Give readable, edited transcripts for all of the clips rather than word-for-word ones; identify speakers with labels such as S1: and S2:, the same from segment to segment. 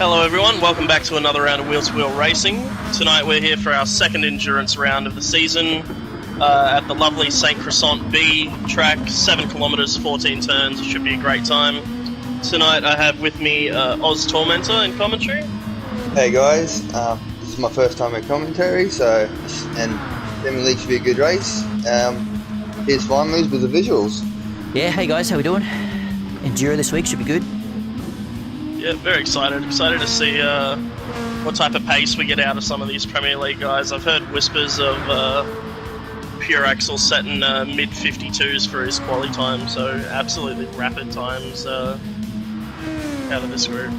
S1: Hello everyone, welcome back to another round of Wheel to Wheel Racing. Tonight we're here for our second endurance round of the season at the lovely St. Croissant B track, 7 kilometres, 14 turns. It should be a great time. Tonight I have with me Oz Tormentor in commentary.
S2: Hey guys, this is my first time at commentary, and Premier League should be a good race. Here's Flying Moves with the visuals.
S3: Yeah, hey guys, how we doing? Enduro this week should be good.
S1: Yeah, very excited. Excited to see what type of pace we get out of some of these Premier League guys. I've heard whispers of Pure Axel setting mid-52s for his quali time, so absolutely rapid times out of this group.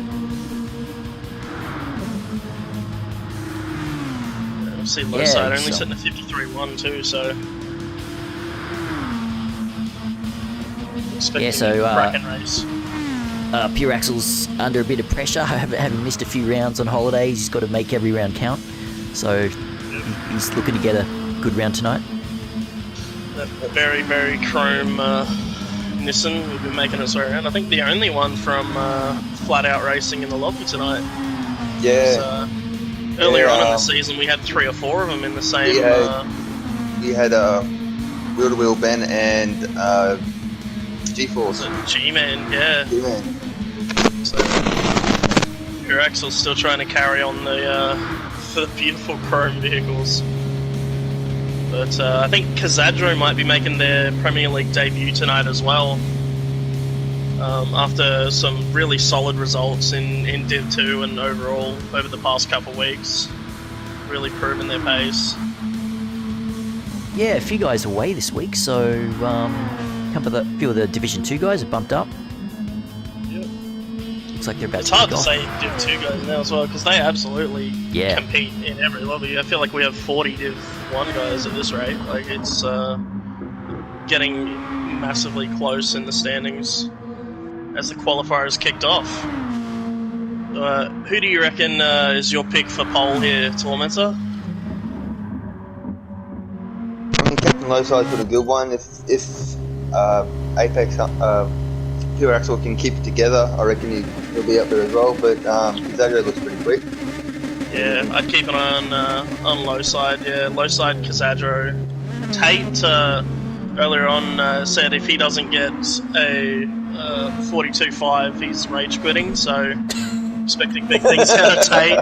S1: I've seen low side only setting a 53.1 too, so expecting a cracking race.
S3: Pure Axel's under a bit of pressure, having missed a few rounds on holidays. He's got to make every round count, so he's looking to get a good round tonight.
S1: A very, very chrome Nissan will be making its way around. I think the only one from Flat Out Racing in the lobby tonight.
S2: Yeah.
S1: Earlier on in the season, we had 3 or 4 of them in the same.
S2: You had Wheel to Wheel Ben and G-Force.
S1: G-Man, yeah.
S2: G-Man.
S1: So, Pure Axel's still trying to carry on the beautiful chrome vehicles. But I think Cazadro might be making their Premier League debut tonight as well. After some really solid results in Div 2 and overall over the past couple of weeks. Really proving their pace.
S3: Yeah, a few guys away this week, so a few of the Division 2 guys have bumped up.
S1: Yep.
S3: Looks like they're about
S1: It's
S3: to
S1: hard to
S3: off.
S1: say Div 2 guys now as well, because they absolutely compete in every lobby. I feel like we have 40 Div 1 guys at this rate. Like, it's getting massively close in the standings as the qualifiers kicked off. Who do you reckon is your pick for pole here, Tormentor?
S2: I mean, Captain Lowside's got a good one. If Apex Pure Axel can keep it together, I reckon he'll be up there as well, but Cazadro looks pretty quick.
S1: Yeah, I'd keep an eye on low side. Yeah, low side Cazadro. Tate earlier on said if he doesn't get a 42.5, he's rage quitting. So expecting big things out of Tate.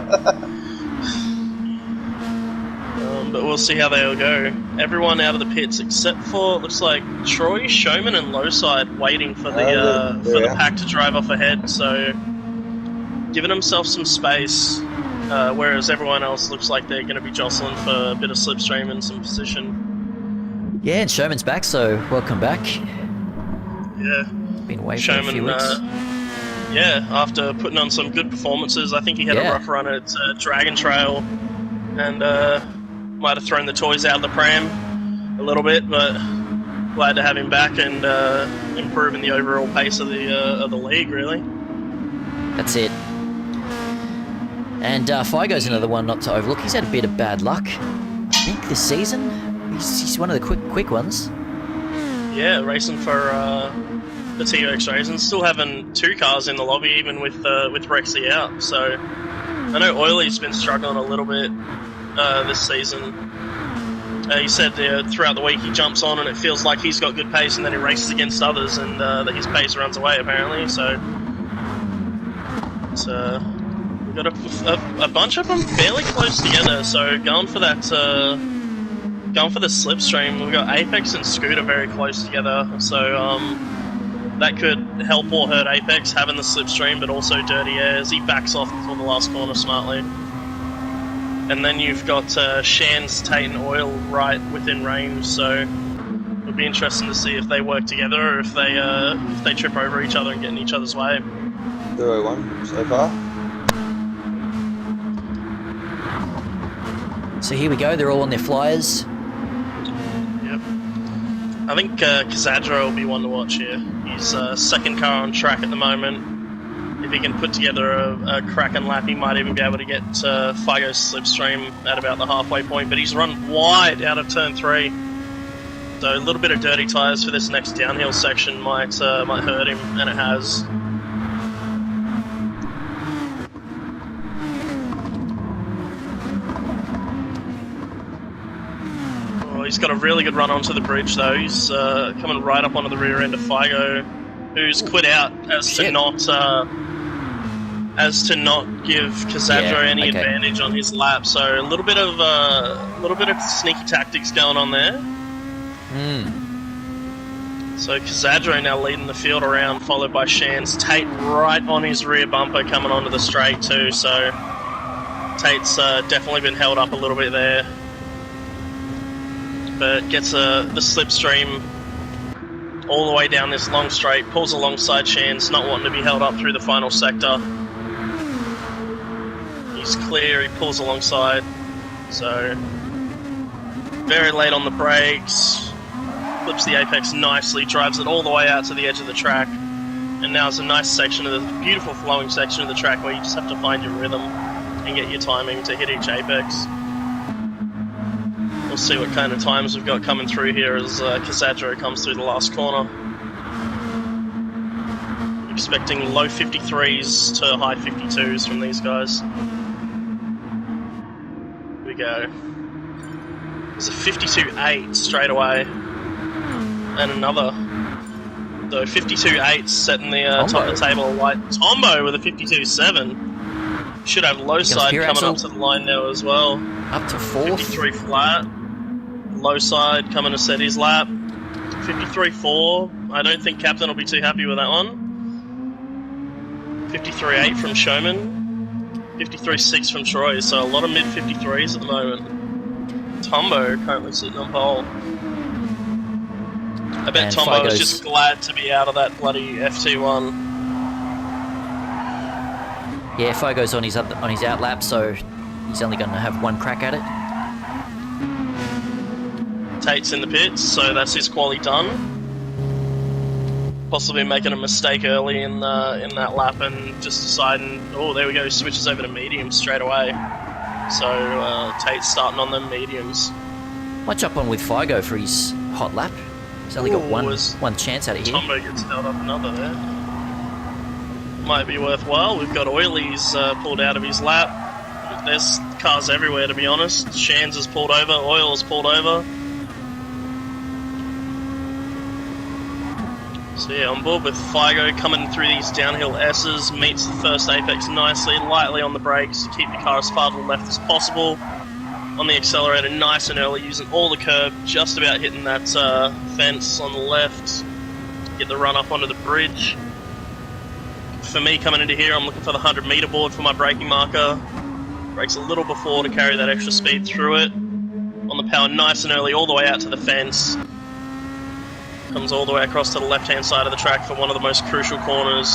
S1: But we'll see how they all go. Everyone out of the pits except for, looks like, Troy, Showman and Lowside waiting for the pack to drive off ahead, so giving himself some space, whereas everyone else looks like they're going to be jostling for a bit of slipstream and some position.
S3: Yeah, and Showman's back, so welcome back.
S1: Yeah.
S3: Been away for a few weeks.
S1: After putting on some good performances, I think he had a rough run at Dragon Trail, and might have thrown the toys out of the pram a little bit, but glad to have him back and improving the overall pace of the league, really.
S3: That's it. And Figo's another one not to overlook. He's had a bit of bad luck, I think, this season. He's one of the quick ones. Yeah,
S1: racing for the TX Racing. Still having 2 cars in the lobby, even with Rexy out. So I know Oiley's been struggling a little bit this season. He said throughout the week he jumps on and it feels like he's got good pace, and then he races against others and that his pace runs away apparently. So we've got a bunch of them fairly close together. So going for the slipstream, we've got Apex and Scooter very close together. So that could help or hurt Apex having the slipstream, but also Dirty Air as he backs off before the last corner smartly. And then you've got Shan's, Tate and Oil right within range, so it'll be interesting to see if they work together or if they trip over each other and get in each other's way.
S2: 0-1 so far.
S3: So here we go, they're all on their flyers.
S1: Yep. I think Cazadro will be one to watch here. He's second car on track at the moment. If he can put together a cracking lap, he might even be able to get Figo's slipstream at about the halfway point, but he's run wide out of turn 3. So a little bit of dirty tyres for this next downhill section might hurt him, and it has. he's got a really good run onto the bridge though. He's coming right up onto the rear end of Figo, who's quit out as to not give Cassandra any advantage on his lap. So a little bit of sneaky tactics going on there. So Cassandra now leading the field around, followed by Shans. Tate right on his rear bumper coming onto the straight too. So Tate's definitely been held up a little bit there, but gets the slipstream all the way down this long straight, pulls alongside Shans, not wanting to be held up through the final sector. He's clear, he pulls alongside, so very late on the brakes, flips the apex nicely, drives it all the way out to the edge of the track, and now it's a nice section of the beautiful flowing section of the track where you just have to find your rhythm and get your timing to hit each apex. We'll see what kind of times we've got coming through here as Cassandra comes through the last corner. Expecting low 53s to high 52s from these guys. Here we go. There's a 52.8 straight away. And another. So 52.8 setting the top of the table. White Tombo with a 52.7. Should have low side coming up to the line now as well.
S3: Up to 4th.
S1: 53 flat. Low side coming to set his lap. 53.4. I don't think Captain will be too happy with that one. 53.8 from Showman. 53.6 from Troy. So a lot of mid 53s at the moment. Tombo currently sitting on pole. I bet Tombo was just glad to be out of that bloody FT1.
S3: Yeah, Figo's on his out lap, so he's only going to have one crack at it.
S1: Tate's in the pits, so that's his quali done. Possibly making a mistake early in that lap and just deciding, oh, there we go, switches over to mediums straight away. So Tate's starting on them mediums.
S3: Might jump on with Figo for his hot lap. He's only got one chance out of here.
S1: Tombo gets held up another there. Might be worthwhile. We've got Oiley's pulled out of his lap. There's cars everywhere, to be honest. Shans has pulled over, Oil's pulled over. So yeah, on board with Figo coming through these downhill S's, meets the first apex nicely, lightly on the brakes to keep the car as far to the left as possible. On the accelerator nice and early, using all the curb, just about hitting that fence on the left. Get the run up onto the bridge. For me coming into here, I'm looking for the 100 meter board for my braking marker. Brakes a little before to carry that extra speed through it. On the power nice and early, all the way out to the fence. Comes all the way across to the left-hand side of the track for one of the most crucial corners.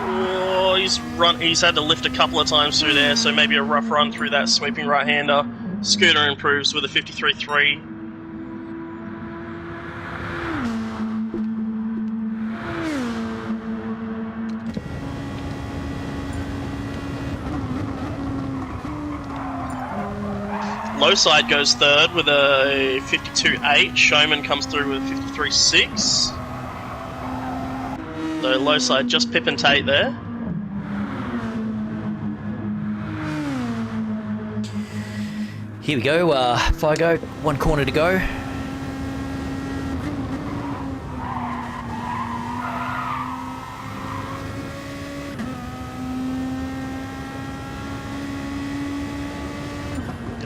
S1: Oh, he's had to lift a couple of times through there, so maybe a rough run through that sweeping right-hander. Scooter improves with a 53.3. Low side goes third with a 52.8. Showman comes through with a 53.6. So low side just Pip and Tate there.
S3: Here we go, Figo, one corner to go.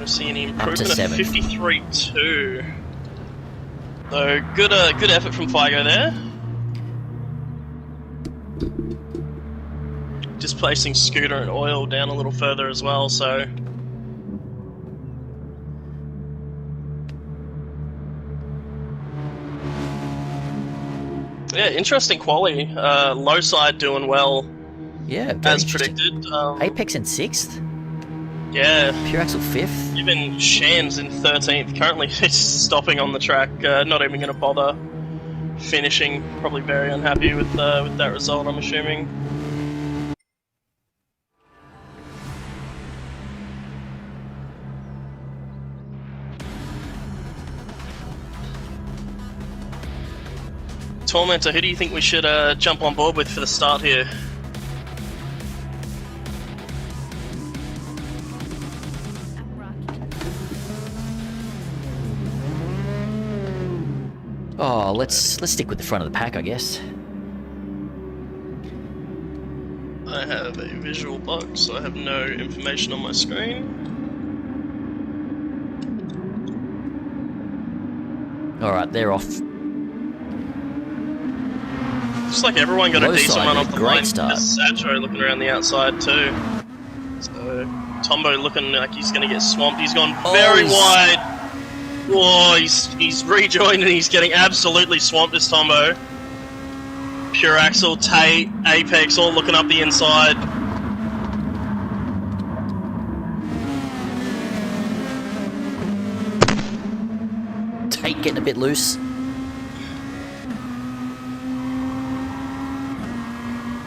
S1: See any improvement of 53.2. So good effort from Figo there. Displacing Scooter and Oil down a little further as well, so yeah, interesting quali. Low side doing well.
S3: Yeah,
S1: as predicted.
S3: Apex in 6th.
S1: Yeah.
S3: Pure Axle 5th.
S1: Even Shans in 13th. Currently just stopping on the track. Not even going to bother finishing. Probably very unhappy with that result, I'm assuming. Tormentor, who do you think we should jump on board with for the start here?
S3: Oh, let's stick with the front of the pack, I guess.
S1: I have a visual bug, so I have no information on my screen.
S3: Alright, they're off.
S1: Looks like everyone got
S3: Low
S1: a decent
S3: side
S1: run
S3: with
S1: off
S3: a
S1: the
S3: great
S1: line.
S3: start.
S1: Sadro looking around the outside too. So Tombo looking like he's going to get swamped. He's gone very wide. Whoa, he's rejoined and he's getting absolutely swamped as Tombo. Pure Axel, Tate, Apex all looking up the inside.
S3: Tate getting a bit loose.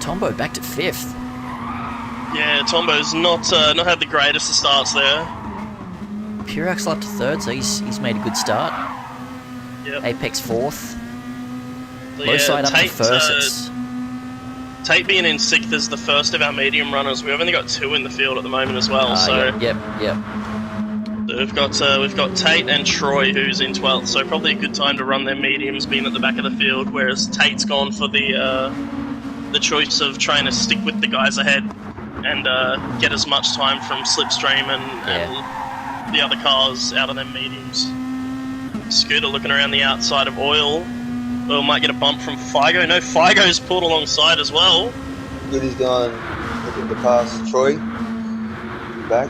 S3: Tombo back to 5th.
S1: Yeah, Tombo's not had the greatest of starts there.
S3: Pure Axel up to 3rd, so he's made a good start.
S1: Yep.
S3: Apex 4th.
S1: So,
S3: Low side up to 1st.
S1: Tate being in 6th is the first of our medium runners. We've only got 2 in the field at the moment as well. So
S3: Yep.
S1: So we've got Tate and Troy who's in 12th. So probably a good time to run their mediums, being at the back of the field. Whereas Tate's gone for the choice of trying to stick with the guys ahead and get as much time from Slipstream and the other cars out of their mediums. Scooter looking around the outside of Oil. Oil might get a bump from Figo. No, Figo's pulled alongside as well.
S2: Goody's gone looking to pass Troy. Back.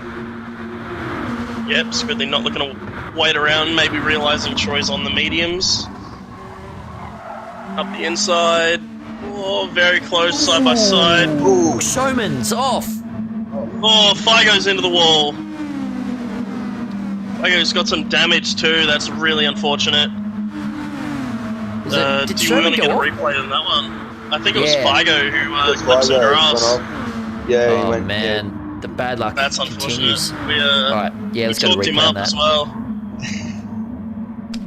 S1: Yep, Squidly not looking to wait around, maybe realising Troy's on the mediums. Up the inside. Oh, very close, side by side.
S3: Ooh, Showman's off.
S1: Oh, Figo's into the wall. Figo's got some damage too, that's really unfortunate.
S3: Did
S1: do you
S3: Showman
S1: want to get a
S3: go off?
S1: replay on that one? I think it was
S3: Yeah.
S1: Figo who
S2: It's
S1: clipped some
S2: Figo,
S1: grass.
S2: gone off. Yeah, he
S3: Oh
S2: went.
S3: man, the bad luck
S1: That's unfortunate.
S3: continues.
S1: We,
S3: Alright, yeah, let's go to
S1: talked him
S3: replay on
S1: up
S3: that.
S1: as well.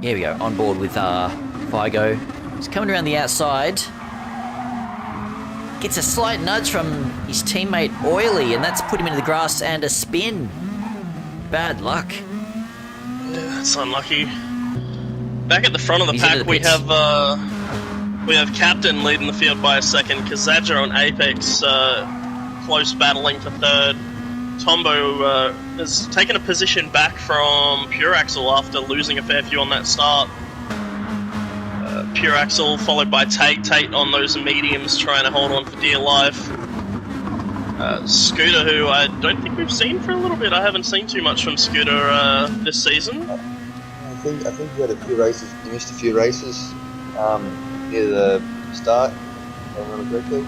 S3: Here we go, on board with Figo. He's coming around the outside. Gets a slight nudge from his teammate Oily, and that's put him into the grass and a spin. Bad luck.
S1: Yeah, that's unlucky. Back at the front of the
S3: He's into
S1: pack,
S3: the
S1: we
S3: pits.
S1: have Captain leading the field by a second. Kazadja on Apex, close battling for 3rd. Tombo has taken a position back from Pure Axel after losing a fair few on that start. Pure Axel followed by Tate. Tate on those mediums trying to hold on for dear life. Scooter, who I don't think we've seen for a little bit. I haven't seen too much from Scooter this season.
S2: I think he had a few races. He missed a few races near the start. If I remember correctly.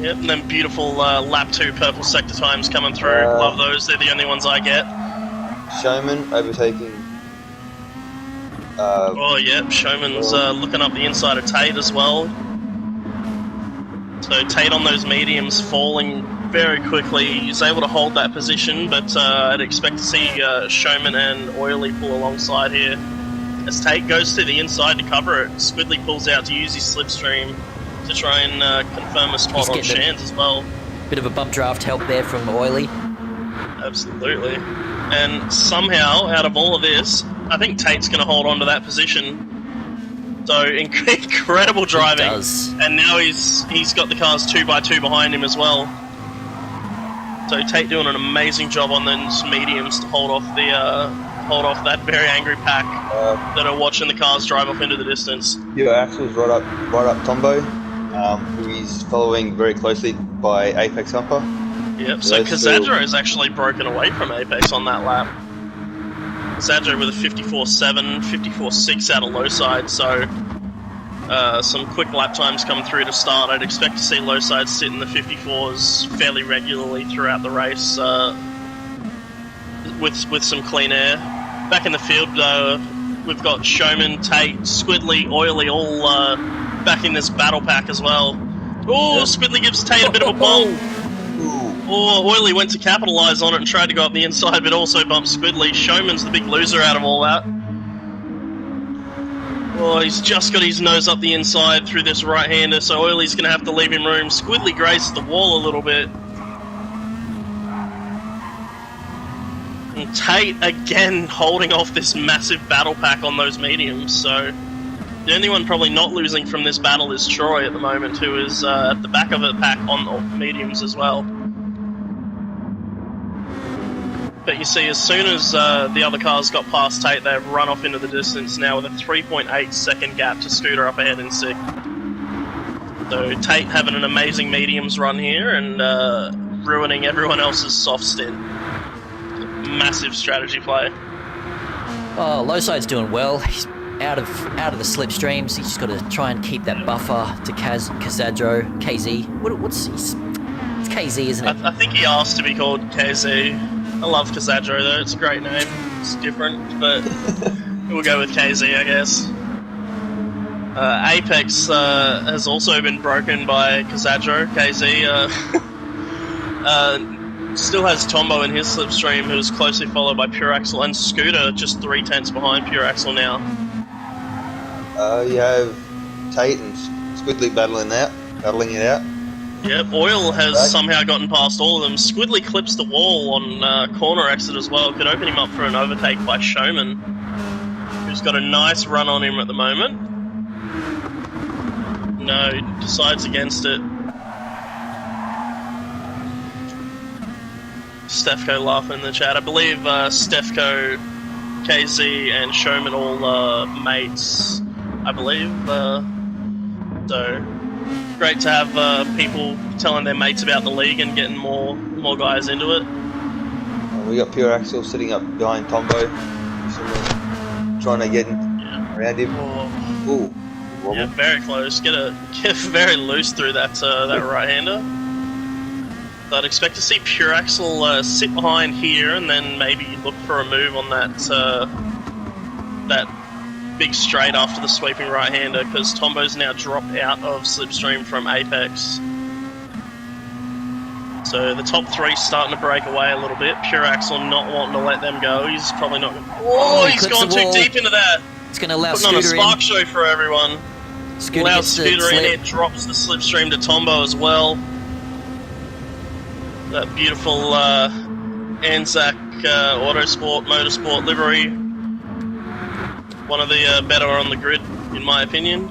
S1: Yep, and then beautiful lap 2 purple sector times coming through. Love those. They're the only ones I get.
S2: Showman overtaking.
S1: Oh, yep. Showman's looking up the inside of Tate as well. So Tate on those mediums falling very quickly. He's able to hold that position, but I'd expect to see Showman and Oily pull alongside here. As Tate goes to the inside to cover it, Squidly pulls out to use his slipstream to try and confirm a spot
S3: He's
S1: on
S3: getting
S1: Shands as well.
S3: Bit of a bump draft help there from Oily.
S1: Absolutely. And somehow, out of all of this, I think Tate's going to hold on to that position. So, incredible driving.
S3: He does.
S1: And now he's got the cars 2x2 behind him as well. So Tate doing an amazing job on those mediums to hold off that very angry pack that are watching the cars drive off into the distance.
S2: Pure Axel's right up Tombo, who is following very closely by Apex Humper.
S1: Yep, so Kazadra has actually broken away from Apex on that lap. Kazadra with a 54.7, 54.6 out of low side, so some quick lap times come through to start. I'd expect to see low side sit in the 54s fairly regularly throughout the race with some clean air. Back in the field, we've got Showman, Tate, Squidly, Oily all back in this battle pack as well. Oh, Squidly gives Tate a bit of a bump. Oh, Oily went to capitalise on it and tried to go up the inside, but also bumped Squidly. Showman's the big loser out of all that. Oh, he's just got his nose up the inside through this right-hander, so Oily's going to have to leave him room. Squidly graces the wall a little bit. And Tate, again, holding off this massive battle pack on those mediums, so The only one probably not losing from this battle is Troy at the moment, who is at the back of the pack on the mediums as well. But you see, as soon as the other cars got past Tate, they've run off into the distance now with a 3.8 second gap to Scooter up ahead in 6th. So Tate having an amazing mediums run here and ruining everyone else's soft stint. Massive strategy play.
S3: Oh, Lowside's doing well. He's out of the slipstreams. He's just got to try and keep that buffer to Kazadro, KZ. What's it's KZ, isn't it?
S1: I think he asked to be called KZ. I love Kazadro though. It's a great name. It's different, but we'll go with KZ, I guess. Apex has also been broken by Kazadro. KZ still has Tombo in his slipstream, who's closely followed by Pure Axel, and Scooter just 3/10 behind Pure Axel now.
S2: You have Tate and Squidly battling it out.
S1: Yep, Oil has somehow gotten past all of them. Squidly clips the wall on corner exit as well. Could open him up for an overtake by Showman, who's got a nice run on him at the moment. No, decides against it. Stefko laughing in the chat. I believe Stefko, KZ, and Showman all mates, I believe. So great to have people telling their mates about the league and getting more guys into it.
S2: We got Pure Axel sitting up behind Tombo, trying to get around him. Ooh,
S1: yeah, very close. Get very loose through that right-hander. I'd expect to see Pure Axel sit behind here and then maybe look for a move on that big straight after the sweeping right-hander, because Tombo's now dropped out of slipstream from Apex. So the top 3 starting to break away a little bit. Pure Axel not wanting to let them go. He's probably not. He's gone too deep into that.
S3: It's going to allow
S1: Putting
S3: Scooter
S1: on a spark show for everyone. Allows Scooter in. It drops the slipstream to Tombo as well. That beautiful Anzac Autosport Motorsport livery. One of the better on the grid, in my opinion.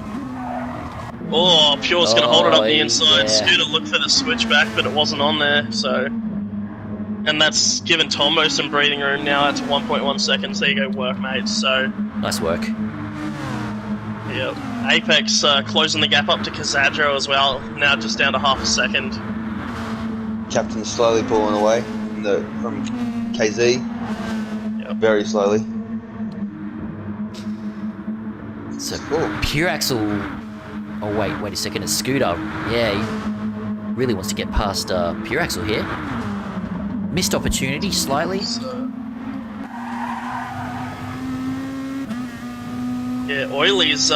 S1: Oh, Pure's going to hold it up the inside. Yeah. Scooter looked for the switchback, but it wasn't on there, so... And that's given Tombo some breathing room now. That's 1.1 seconds. There you go, work, mate. So...
S3: Nice work.
S1: Yeah. Apex closing the gap up to Kazadro as well. Now just down to half a second.
S2: Captain slowly pulling away from KZ.
S1: Yep.
S2: Very slowly.
S3: So Pure Axel. Oh wait a second. It's Scooter. Yeah, he really wants to get past Pure Axel here. Missed opportunity slightly.
S1: Yeah, Oiley's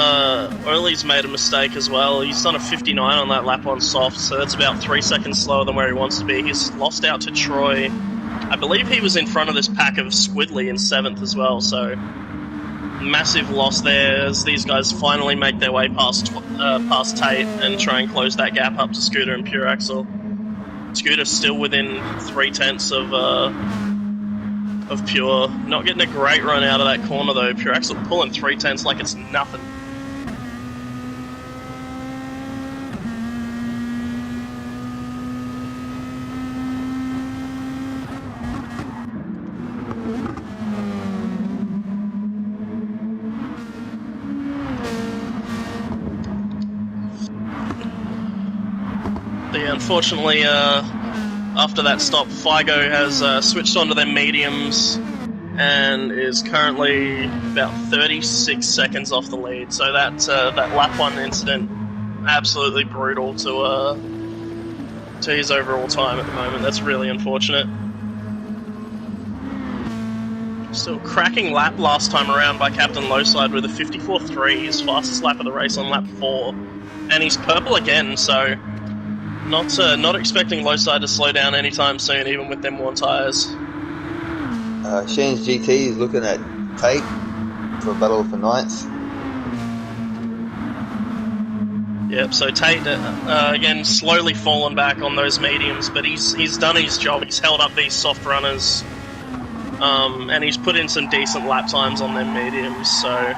S1: made a mistake as well. He's done a 59 on that lap on soft, so that's about 3 seconds slower than where he wants to be. He's lost out to Troy. I believe he was in front of this pack of Squidly in 7th as well, so massive loss there as these guys finally make their way past Tate and try and close that gap up to Scooter and Pure Axel. Scooter still within 3/10 of Pure. Not getting a great run out of that corner though. Pure Axel pulling 3/10 like it's nothing. Unfortunately, after that stop, Figo has switched onto their mediums and is currently about 36 seconds off the lead. So that lap 1 incident, absolutely brutal to his overall time at the moment. That's really unfortunate. Still cracking lap last time around by Captain Lowside with a 54.3, his fastest lap of the race on lap 4, and he's purple again. So. Not expecting Lowside to slow down anytime soon, even with them worn tyres.
S2: Shane's GT is looking at Tate for a battle for 9th.
S1: Yep, so Tate, again, slowly fallen back on those mediums, but he's done his job. He's held up these soft runners, and he's put in some decent lap times on them mediums, so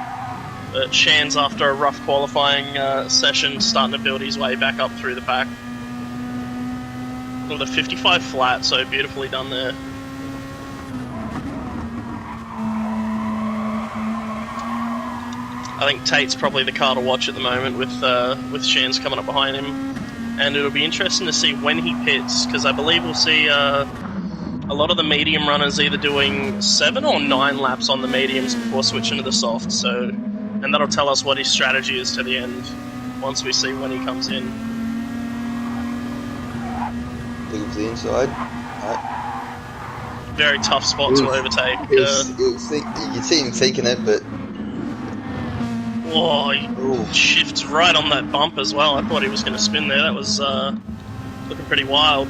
S1: But Shan's, after a rough qualifying session, starting to build his way back up through the pack. With a 55 flat, so beautifully done there. I think Tate's probably the car to watch at the moment with Shan's coming up behind him. And it'll be interesting to see when he pits, because I believe we'll see a lot of the medium runners either doing 7 or 9 laps on the mediums before switching to the softs. So, and that'll tell us what his strategy is to the end once we see when he comes in.
S2: Looking for the inside.
S1: Very tough spot to overtake.
S2: You can see him seeking it, but
S1: oh, he shifts right on that bump as well. I thought he was going to spin there. That was looking pretty wild.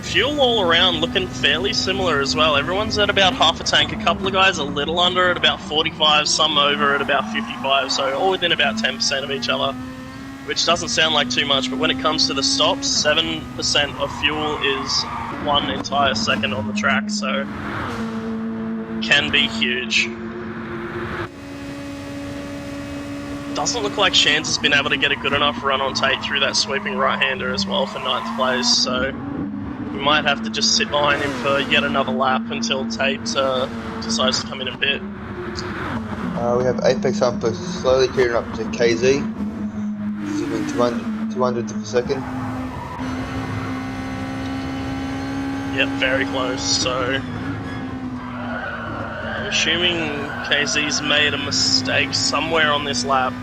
S1: Fuel all around looking fairly similar as well. Everyone's at about half a tank. A couple of guys a little under at about 45, some over at about 55, so all within about 10% of each other, which doesn't sound like too much, but when it comes to the stops, 7% of fuel is 1 entire second on the track, so can be huge. Doesn't look like Shans has been able to get a good enough run on Tate through that sweeping right-hander as well for 9th place, so we might have to just sit behind him for yet another lap until Tate decides to come in and pit.
S2: We have Apex Humper slowly clearing up to KZ. He's doing 200 per second.
S1: Yep, very close, so I'm assuming KZ's made a mistake somewhere on this lap.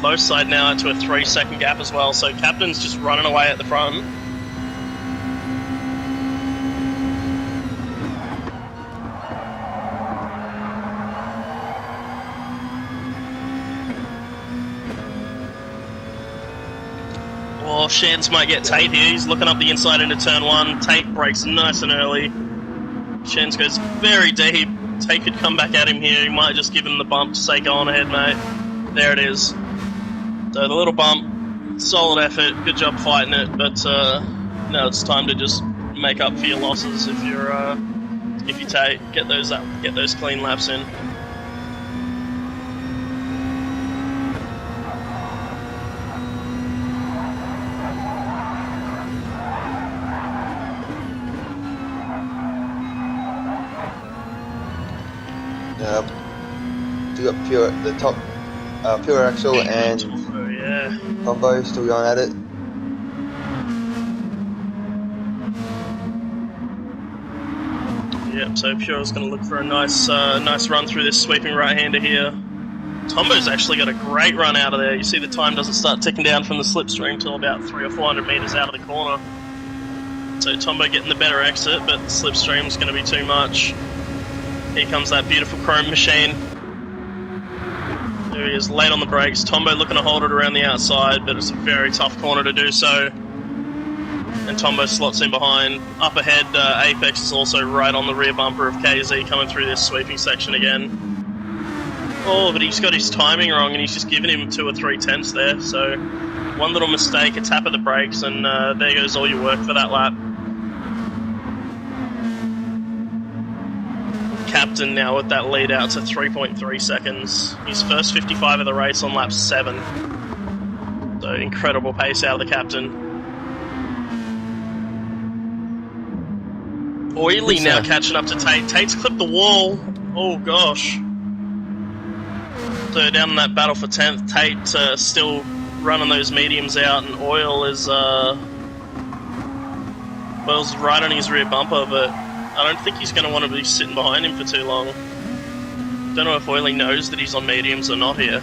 S1: Low side now to a 3-second gap as well, so Captain's just running away at the front. Well, Shans might get Tate here. He's looking up the inside into turn 1. Tate breaks nice and early. Shans goes very deep. Tate could come back at him here. He might just give him the bump to say, go on ahead, mate. There it is. So the little bump, solid effort, good job fighting it, but now it's time to just make up for your losses if you Tate, get those clean laps in.
S2: We got Pure Axle and Combo still going at it.
S1: Yep, so Pure's going to look for a nice run through this sweeping right-hander here. Tombo's actually got a great run out of there. You see the time doesn't start ticking down from the slipstream till about 300 or 400 metres out of the corner. So Tombo getting the better exit, but the slipstream's going to be too much. Here comes that beautiful chrome machine. There he is, late on the brakes. Tombo looking to hold it around the outside, but it's a very tough corner to do so. And Tombo slots in behind. Up ahead, Apex is also right on the rear bumper of KZ coming through this sweeping section again. Oh, but he's got his timing wrong and he's just given him 2 or 3 tenths there. So one little mistake, a tap of the brakes, and there goes all your work for that lap. Captain now with that lead out to 3.3 seconds. His first 55 of the race on lap 7. So incredible pace out of the Captain. Oily now catching up to Tate. Tate's clipped the wall. Oh gosh. So down in that battle for 10th, Tate still running those mediums out, and Oil's right on his rear bumper, but I don't think he's going to want to be sitting behind him for too long. Don't know if Oily knows that he's on mediums or not here.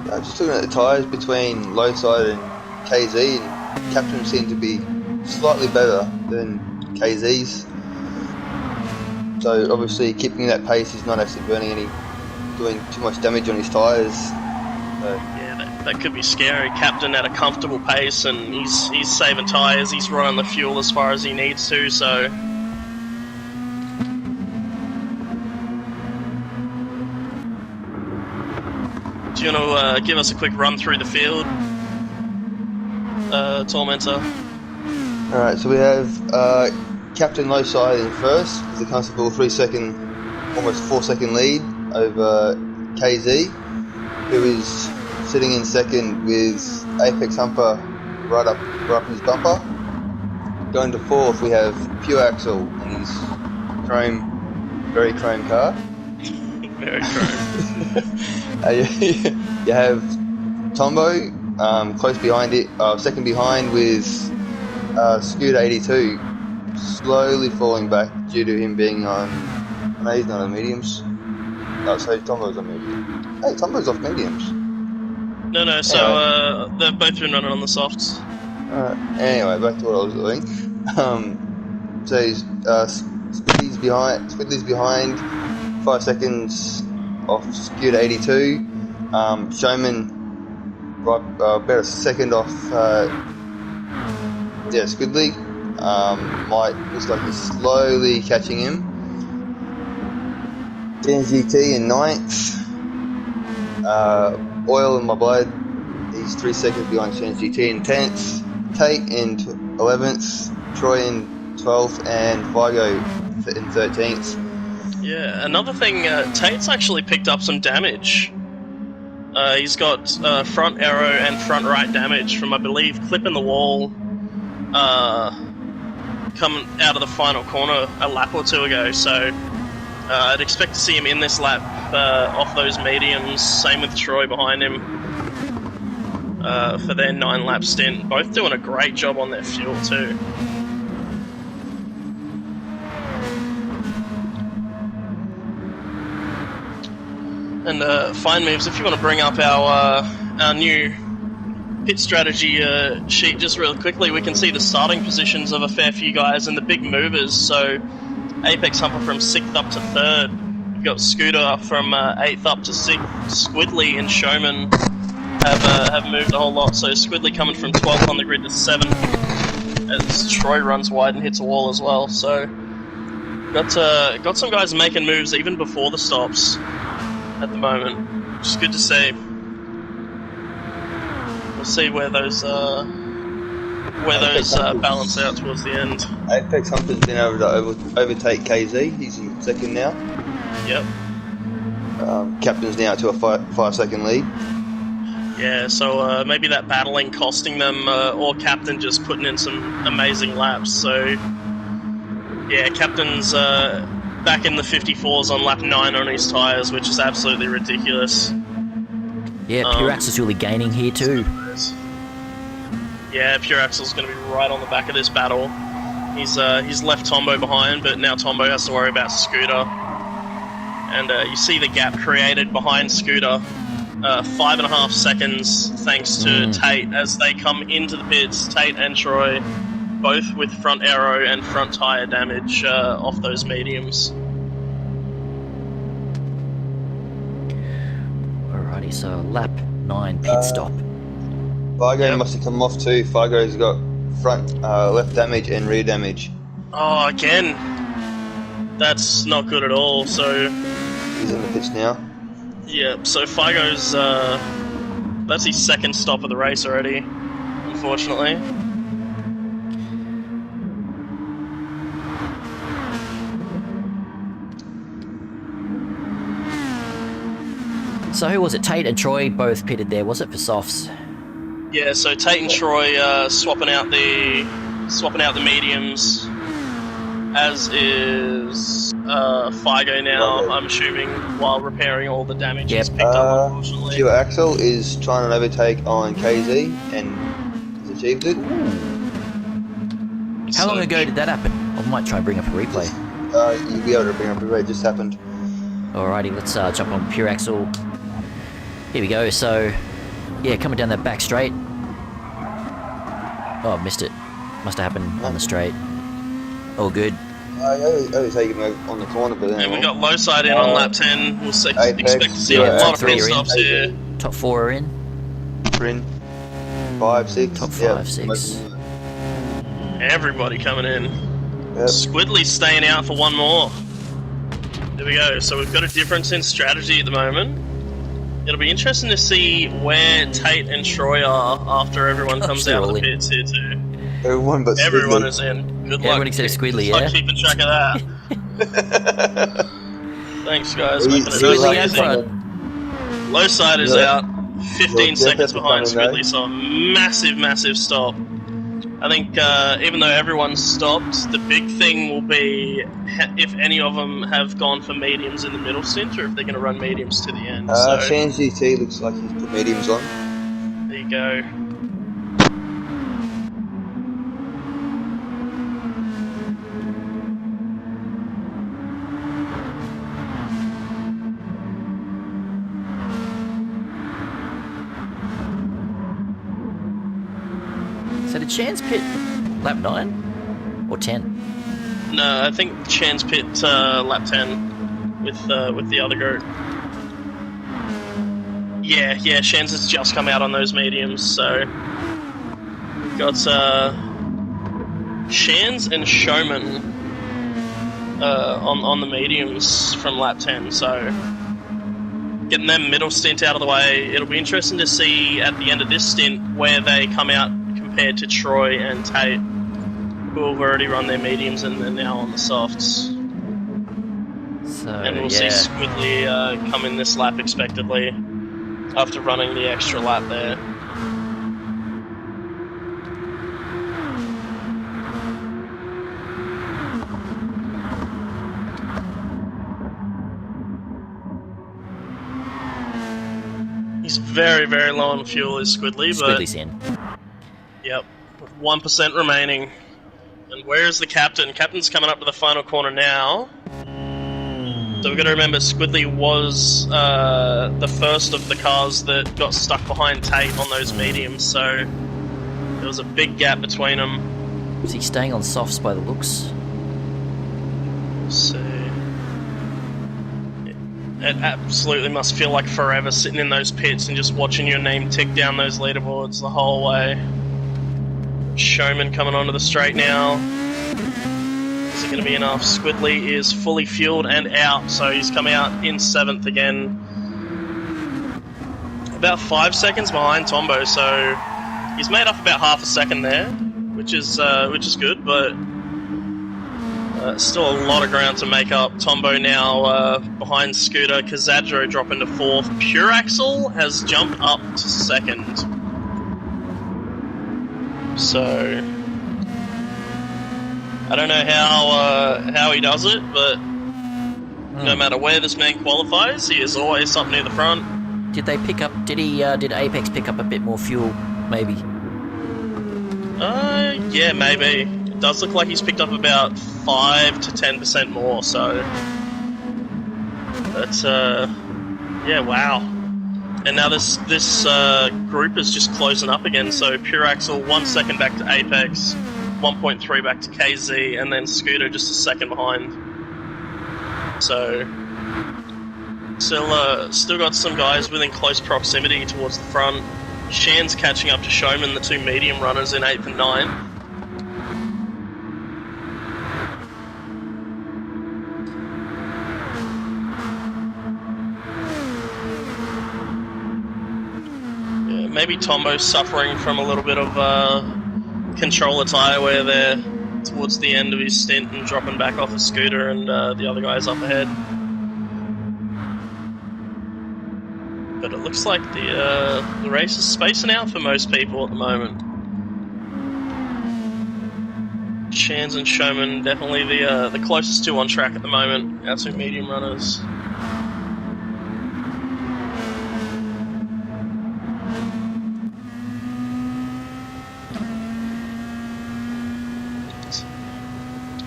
S2: Just looking at the tyres between low side and KZ, and Captain seemed to be slightly better than KZ's. So obviously keeping that pace, he's not actually doing too much damage on his tyres. So.
S1: Yeah, that could be scary. Captain at a comfortable pace, and he's saving tyres, he's running the fuel as far as he needs to, so... Do you want to give us a quick run through the field, Tormentor?
S2: Alright, so we have Captain low side in first, with the comfortable 3-second almost 4-second lead over KZ, who is sitting in second with Apex Humper right up in his bumper. Going to fourth, we have Pure Axel in his very chrome car.
S1: Very chrome.
S2: You have Tombo close behind it, second behind with Scooter 82, slowly falling back due to him being on. No, he's not on mediums. No, so Tombo's on mediums. Hey, Tombo's off mediums.
S1: No, so they've both been running on the softs.
S2: Anyway, back to what I was doing. So he's, Squidly's behind, 5 seconds off Scooter 82. Showman about a second off Squidly. Looks like he's slowly catching him. GT in 9th. Oil in my blood, he's 3 seconds behind Chance GT in 10th. Tate in 11th. Troy in 12th. And Vigo in 13th.
S1: Yeah, another thing, Tate's actually picked up some damage. He's got front arrow and front right damage from, I believe, clipping the wall coming out of the final corner a lap or two ago, so I'd expect to see him in this lap off those mediums. Same with Troy behind him for their 9-lap stint. Both doing a great job on their fuel too. And fine moves, if you want to bring up our new pit strategy sheet just real quickly, we can see the starting positions of a fair few guys and the big movers. So Apex Humper from 6th up to 3rd. We've got Scooter from 8th up to 6th. Squidly and Showman have moved a whole lot. So Squidly coming from 12th on the grid to 7th as Troy runs wide and hits a wall as well. So got some guys making moves even before the stops at the moment, which is good to see. We'll see where those balance out towards the end.
S2: Apex Humper's been able to overtake KZ. He's in 2nd now.
S1: Yep.
S2: Captain's now to a 5-second lead.
S1: Yeah, so maybe that battling costing them, or Captain just putting in some amazing laps. So yeah, Captain's back in the 54s on lap 9 on his tyres, which is absolutely ridiculous.
S3: Yeah, Pure Axel's really gaining here too.
S1: Yeah, Pure Axel's going to be right on the back of this battle. He's left Tombo behind, but now Tombo has to worry about Scooter. And you see the gap created behind Scooter. 5.5 seconds thanks to Tate as they come into the pits. Tate and Troy, both with front aero and front tyre damage off those mediums.
S3: Alrighty, so lap 9 pit stop.
S2: Vigo must have come off too. Vigo's got front left damage and rear damage.
S1: Oh, again. That's not good at all. So
S2: he's in the pits now.
S1: Yeah, so Figo's that's his 2nd stop of the race already, unfortunately.
S3: So who was it? Tate and Troy both pitted there, was it, for softs?
S1: Yeah, so Tate and Troy swapping out the mediums, as is Figo now, I'm assuming, while repairing all the damage he's picked up, unfortunately.
S2: Pure Axel is trying an overtake on KZ and has achieved it.
S3: How long ago did that happen? I might try and bring up a replay.
S2: You'll be able to bring up a replay, it just happened.
S3: Alrighty, let's jump on Pure Axel. Here we go, so yeah, coming down that back straight. Oh, I missed it. Must have happened on the straight. All good.
S2: Overtake him on the corner, but then...
S1: And we got low side in on lap 10. We'll expect to see a lot of pit stops here.
S3: Top 4 are in.
S2: We're in. 5, 6.
S3: Top 5, 6.
S1: Everybody coming in.
S2: Yep.
S1: Squidly's staying out for one more. There we go. So we've got a difference in strategy at the moment. It'll be interesting to see where Tate and Troy are after everyone comes out of the pits here too.
S2: Everyone but
S1: Everyone
S2: Squidly.
S1: is in. Good luck.
S3: Everyone except Squidly, yeah?
S1: Keeping track of that. Thanks, guys.
S2: Are you-
S1: Making it
S2: are you
S1: nice
S3: Squidly
S1: and
S3: and
S1: easy.
S3: Frud.
S1: Low side is
S2: You're-
S1: out. 15
S2: you're
S1: seconds
S2: definitely
S1: behind
S2: coming,
S1: Squidly, so a massive stop. I think even though everyone's stopped, the big thing will be if any of them have gone for mediums in the middle stint, or if they're going to run mediums to the end. So
S2: Shan GT looks like he's put mediums on.
S1: there you go.
S3: So did Chan's pit lap 9 or 10?
S1: No, I think Chan's pit lap 10 with the other group. Yeah, Shan's has just come out on those mediums, so we've got Shan's and Showman on the mediums from lap 10, so getting them middle stint out of the way. It'll be interesting to see at the end of this stint where they come out compared to Troy and Tate, who have already run their mediums and they're now on the softs.
S3: So,
S1: And we'll see Squidly come in this lap expectedly after running the extra lap there. He's very low on fuel, is Squidly,
S3: Squidly's in.
S1: Yep, with 1% remaining. And where's the captain? Captain's coming up to the final corner now. So we've got to remember Squidly was the first of the cars that got stuck behind Tate on those mediums, so there was a big gap between them.
S3: Is he staying on softs by the looks?
S1: So it absolutely must feel like forever sitting in those pits and just watching your name tick down those leaderboards the whole way. Showman coming onto the straight now. Is it going to be enough? Squidly is fully fueled and out, so he's come out in 7th again. About 5 seconds behind Tombo, so he's made up about half a second there, which is good, but still a lot of ground to make up. Tombo now behind Scooter, Kazadro dropping to 4th. Pure Axel has jumped up to 2nd. So I don't know how he does it, but no matter where this man qualifies, he is always up near the front.
S3: Did they pick up? Did Apex pick up a bit more fuel? Maybe.
S1: Yeah, maybe. It does look like he's picked up about 5 to 10% more. So that's yeah, wow. And now this group is just closing up again. So Pure Axel 1 second back to Apex, 1.3 back to KZ, and then Scooter just a second behind. So still got some guys within close proximity towards the front. Shan's catching up to Showman, the two medium runners in 8th and 9th. Maybe Tombo's suffering from a little bit of controller tyre where they're towards the end of his stint and dropping back off a Scooter, and the other guy's up ahead. But it looks like the race is spacing out for most people at the moment. Shans and Showman definitely the closest two on track at the moment, our two medium runners.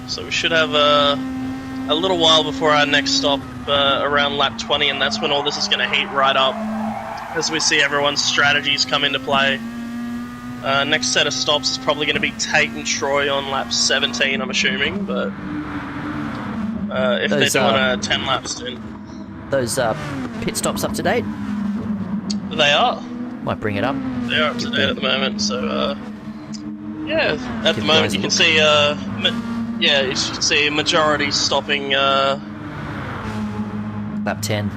S1: So we should have a little while before our next stop, around lap 20, and that's when all this is going to heat right up as we see everyone's strategies come into play. Next set of stops is probably going to be Tate and Troy on lap 17, I'm assuming, but if they're doing a 10 lap stint.
S3: Those pit stops up to date?
S1: They are.
S3: Might bring it up.
S1: They are up to date at the moment, so yeah, at the moment you can see yeah, you should see a majority stopping
S3: lap 10.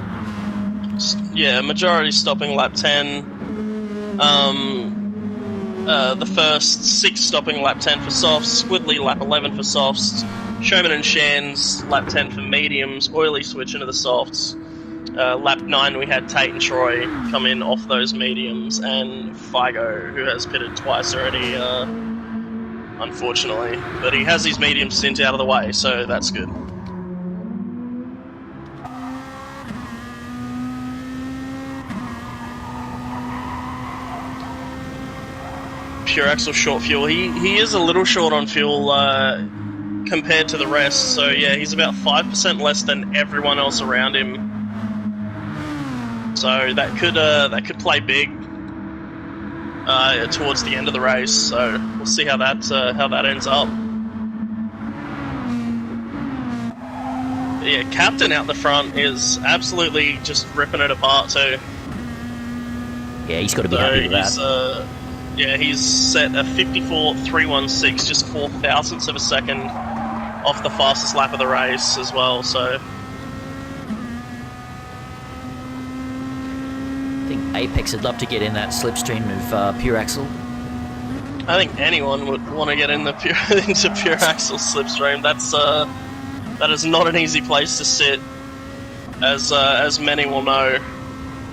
S1: Yeah, majority stopping lap 10. the first 6 stopping lap 10 for softs, Squidly lap 11 for softs, Showman and Shan's lap 10 for mediums, Oily switch into the softs. Lap 9 we had Tate and Troy come in off those mediums, and Figo, who has pitted twice already, unfortunately. But he has his medium stint out of the way, so that's good. Pure Axle short fuel. He is a little short on fuel compared to the rest, so yeah, he's about 5% less than everyone else around him. So that could play big towards the end of the race. So we'll see how that ends up. But yeah, Captain out the front is absolutely just ripping it apart too.
S3: Yeah, he's got to be happy with that.
S1: Yeah, he's set a 54.316, just 4 thousandths of a second off the fastest lap of the race as well. So
S3: I think Apex would love to get in that slipstream of Pure Axle.
S1: I think anyone would want to get in the into Pure Axle slipstream. That is not an easy place to sit, as many will know,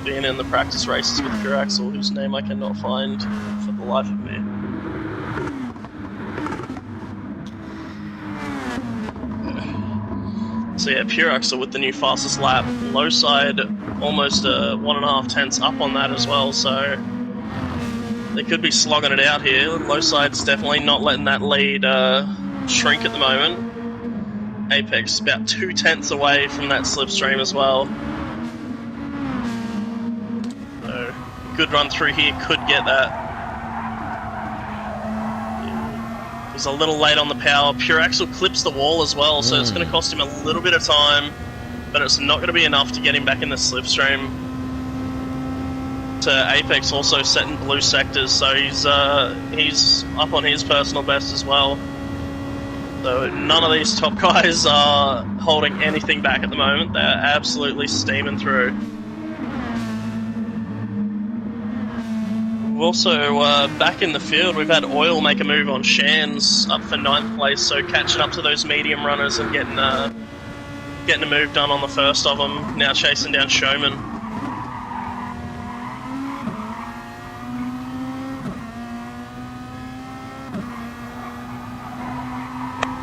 S1: being in the practice races with Pure Axle, whose name I cannot find for the life of me. So yeah, Pure Axle with the new fastest lap, low side almost 1.5 tenths up on that as well, so they could be slogging it out here. Low side's definitely not letting that lead shrink at the moment. Apex about 2 tenths away from that slipstream as well. So good run through here, could get that. He's a little late on the power. Pure Axle clips the wall as well, so it's going to cost him a little bit of time, but it's not going to be enough to get him back in the slipstream. To Apex also setting blue sectors, so he's up on his personal best as well. So none of these top guys are holding anything back at the moment. They're absolutely steaming through. Also, back in the field, we've had Oil make a move on Shan's up for 9th place, so catching up to those medium runners and getting a move done on the first of them, now chasing down Showman.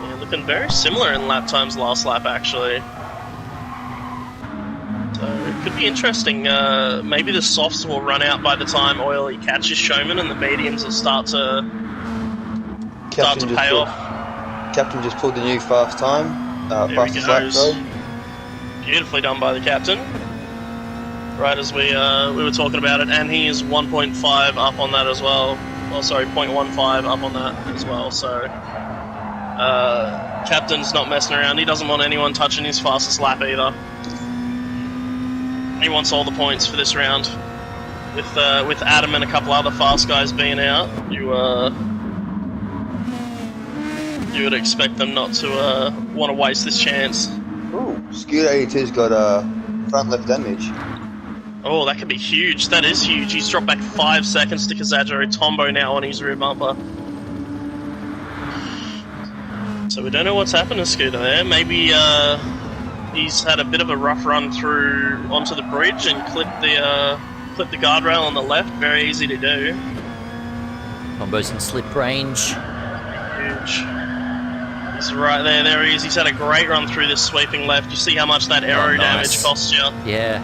S1: Yeah, looking very similar in lap times last lap, actually. So it could be interesting. Maybe the softs will run out by the time Oily catches Showman, and the mediums will start to pay off.
S2: Captain just pulled the new fast time, fastest lap. Sorry.
S1: Beautifully done by the captain. Right as we were talking about it, and he is 1.5 up on that as well. Oh, sorry, 0.15 up on that as well. So Captain's not messing around. He doesn't want anyone touching his fastest lap either. He wants all the points for this round. With Adam and a couple other fast guys being out, you would expect them not to want to waste this chance.
S2: Ooh, Scooter 82's got front left damage.
S1: Oh, that could be huge. That is huge. He's dropped back 5 seconds to Kazajo Tombo now on his rear bumper. So we don't know what's happened to Scooter there. Maybe he's had a bit of a rough run through onto the bridge and clipped the guardrail on the left. Very easy to do.
S3: Tombo's in slip range.
S1: Huge. He's right there. There he is. He's had a great run through this sweeping left. You see how much that aero damage costs you?
S3: Yeah.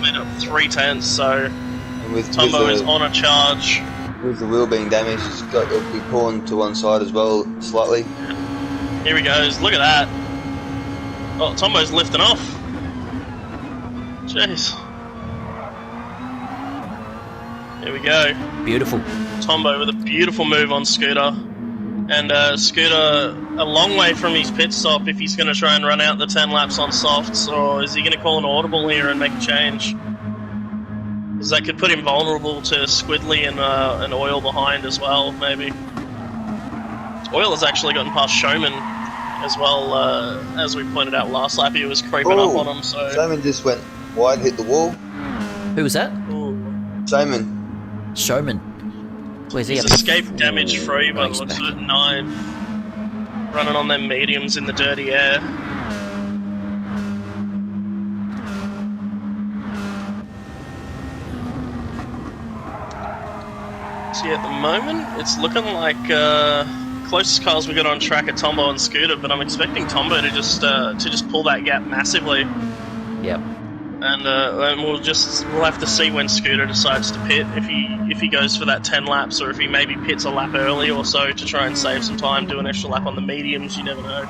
S1: Made up 3 tenths, so Tombo is on a charge.
S2: With the wheel being damaged, it'll be pulling to one side as well, slightly.
S1: Here he goes. Look at that. Oh, Tombo's lifting off. Jeez. Here we go.
S3: Beautiful.
S1: Tombo with a beautiful move on Scooter. And Scooter a long way from his pit stop if he's going to try and run out the 10 laps on softs, or is he going to call an audible here and make a change? Because that could put him vulnerable to Squidly and Oil behind as well, maybe. Oil has actually gotten past Showman as well, as we pointed out last lap. He was creeping up on him. So
S2: Showman just went wide, hit the wall.
S3: Who was that?
S1: Ooh.
S2: Showman.
S3: Where's he?
S1: He's
S3: Up
S1: escaped damage free by the
S3: he's
S1: looks
S3: back.
S1: of it. 9. Running on them mediums in the dirty air. See, at the moment, it's looking like closest cars we got on track are Tombo and Scooter, but I'm expecting Tombo to just pull that gap massively.
S3: Yep.
S1: And we'll have to see when Scooter decides to pit, if he goes for that 10 laps, or if he maybe pits a lap early or so to try and save some time, do an extra lap on the mediums. You never know.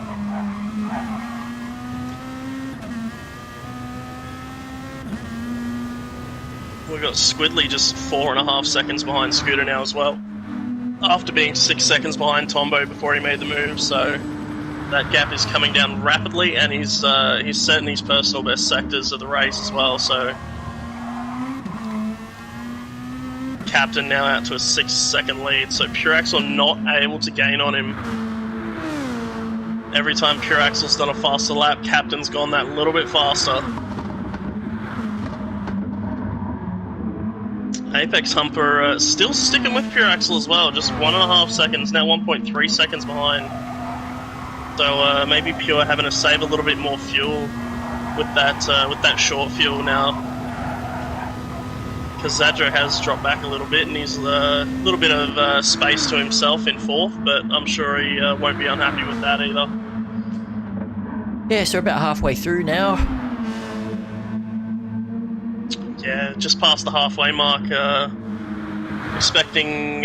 S1: We've got Squidly just 4.5 seconds behind Scooter now as well, after being 6 seconds behind Tombo before he made the move. So that gap is coming down rapidly, and he's setting his personal best sectors of the race as well. So Captain now out to a 6-second lead. So Pure Axle not able to gain on him. Every time Pure Axle's done a faster lap, Captain's gone that little bit faster. Apex Humper still sticking with Pure Axle as well, just 1.5 seconds, now 1.3 seconds behind. So maybe Pure having to save a little bit more fuel with that short fuel now. Because Zadro has dropped back a little bit, and he's a little bit of space to himself in 4th, but I'm sure he won't be unhappy with that either.
S3: Yeah, so we're about halfway through now.
S1: Yeah, just past the halfway mark. Expecting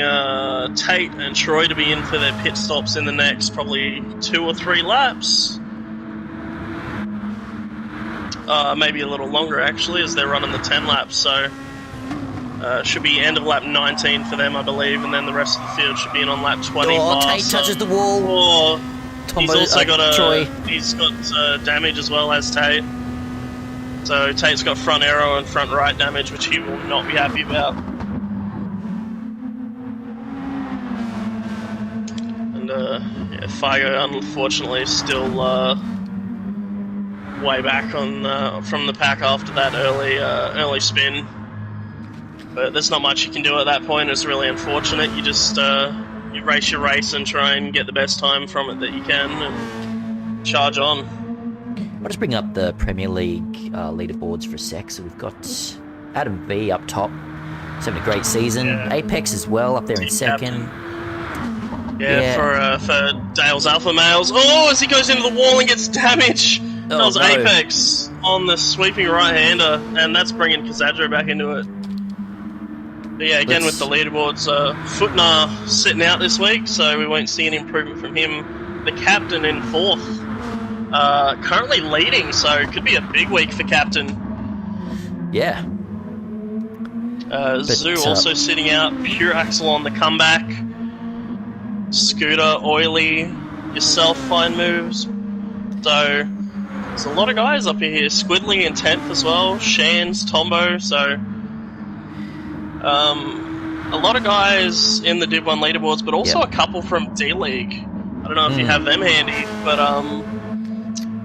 S1: Tate and Troy to be in for their pit stops in the next probably 2 or 3 laps. Maybe a little longer actually, as they're running the 10 laps. So should be end of lap 19 for them, I believe, and then the rest of the field should be in on lap 20.
S3: Oh, Tate touches the wall.
S1: He's also got
S3: Troy.
S1: He's got damage as well as Tate. So Tate's got front aero and front right damage, which he will not be happy about. And yeah, Fargo unfortunately is still way back on from the pack after that early spin. But there's not much you can do at that point. It's really unfortunate. You just you race your race and try and get the best time from it that you can and charge on.
S3: I'll just bring up the Premier League leaderboards for a sec. So we've got Adam V up top. He's having a great season.
S1: Yeah.
S3: Apex as well, up there in
S1: Team
S3: second.
S1: Captain. Yeah, for Dale's Alpha Males. Oh, as he goes into the wall and gets damage. That was
S3: no.
S1: Apex on the sweeping right-hander, and that's bringing Kazadro back into it. But yeah, again with the leaderboards, Footnar sitting out this week, so we won't see an improvement from him. The Captain in 4th. Currently leading, so it could be a big week for Captain.
S3: Yeah.
S1: Zoo also sitting out. Pure Axle on the comeback. Scooter, Oily, yourself, fine moves. So there's a lot of guys up here. Squidly in 10th as well. Shans, Tombo. So a lot of guys in the Div 1 leaderboards, but also a couple from D-League. I don't know if you have them handy, but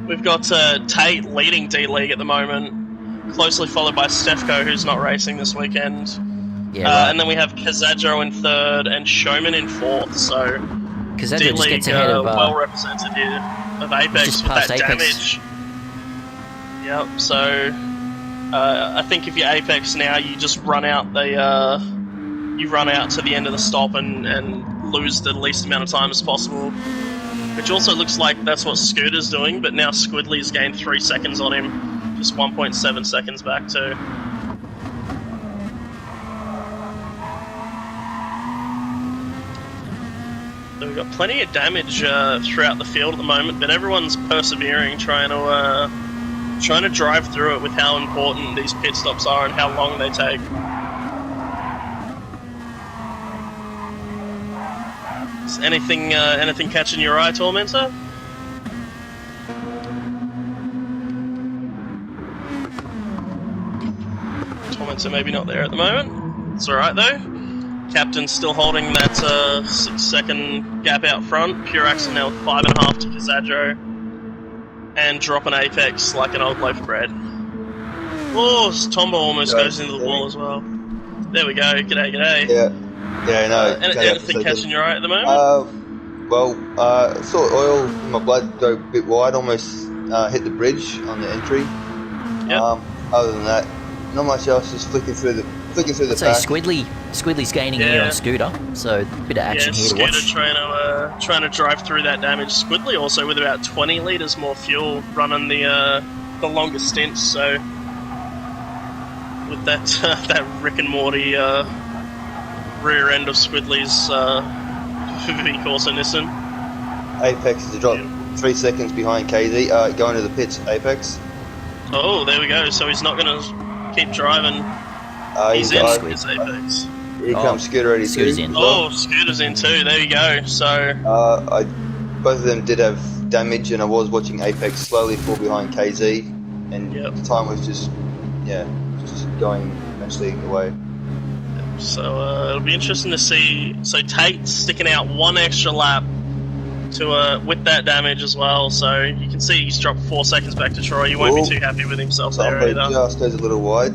S1: we've got Tate leading D-League at the moment, closely followed by Stefko, who's not racing this weekend.
S3: Yeah, right.
S1: And then we have Kazadro in 3rd and Showman in 4th. So
S3: Kazadro
S1: D-League
S3: just gets ahead of
S1: well represented here of Apex
S3: just
S1: with
S3: past
S1: that
S3: Apex.
S1: damage. Yep. So I think if you're Apex now, you just run out you run out to the end of the stop and lose the least amount of time as possible. Which also looks like that's what Scooter's doing, but now Squidly's gained 3 seconds on him, just 1.7 seconds back too. So we've got plenty of damage throughout the field at the moment, but everyone's persevering, trying to drive through it with how important these pit stops are and how long they take. Is anything catching your eye, Tormentor? Tormentor maybe not there at the moment. It's alright though. Captain's still holding that 6-second gap out front. Pure Axle now with 5.5 to Kazadro. And dropping Apex like an old loaf of bread. Oh, Tombo almost goes into the wall as well. There we go. G'day, g'day.
S2: Yeah. Yeah, no.
S1: Anything catching your eye at the moment?
S2: Saw oil in my blood go a bit wide, almost hit the bridge on the entry.
S1: Yep.
S2: Other than that, not much else. Just flicking through the
S3: I'd say
S2: back.
S3: Squidly's gaining here on Scooter, so a bit of action here to
S1: Scooter
S3: watch.
S1: trying to drive through that damage. Squidly also with about 20 litres more fuel, running the longest stints. So with that that Rick and Morty rear end of Squidly's Corsa Nissan.
S2: Apex is a drop 3 seconds behind KZ. Going to the pits, Apex.
S1: Oh, there we go. So he's not going to keep driving. He's in his Apex.
S2: Here comes Scooter ready
S3: Scooter's
S2: too.
S3: in.
S1: Oh, Scooter's in too. There you go. So
S2: both of them did have damage, and I was watching Apex slowly fall behind KZ, and the time was just going eventually away.
S1: So it'll be interesting to see. So Tate's sticking out one extra lap to with that damage as well. So you can see he's dropped 4 seconds back to Troy. He won't be too happy with himself there either.
S2: Just goes a little wide.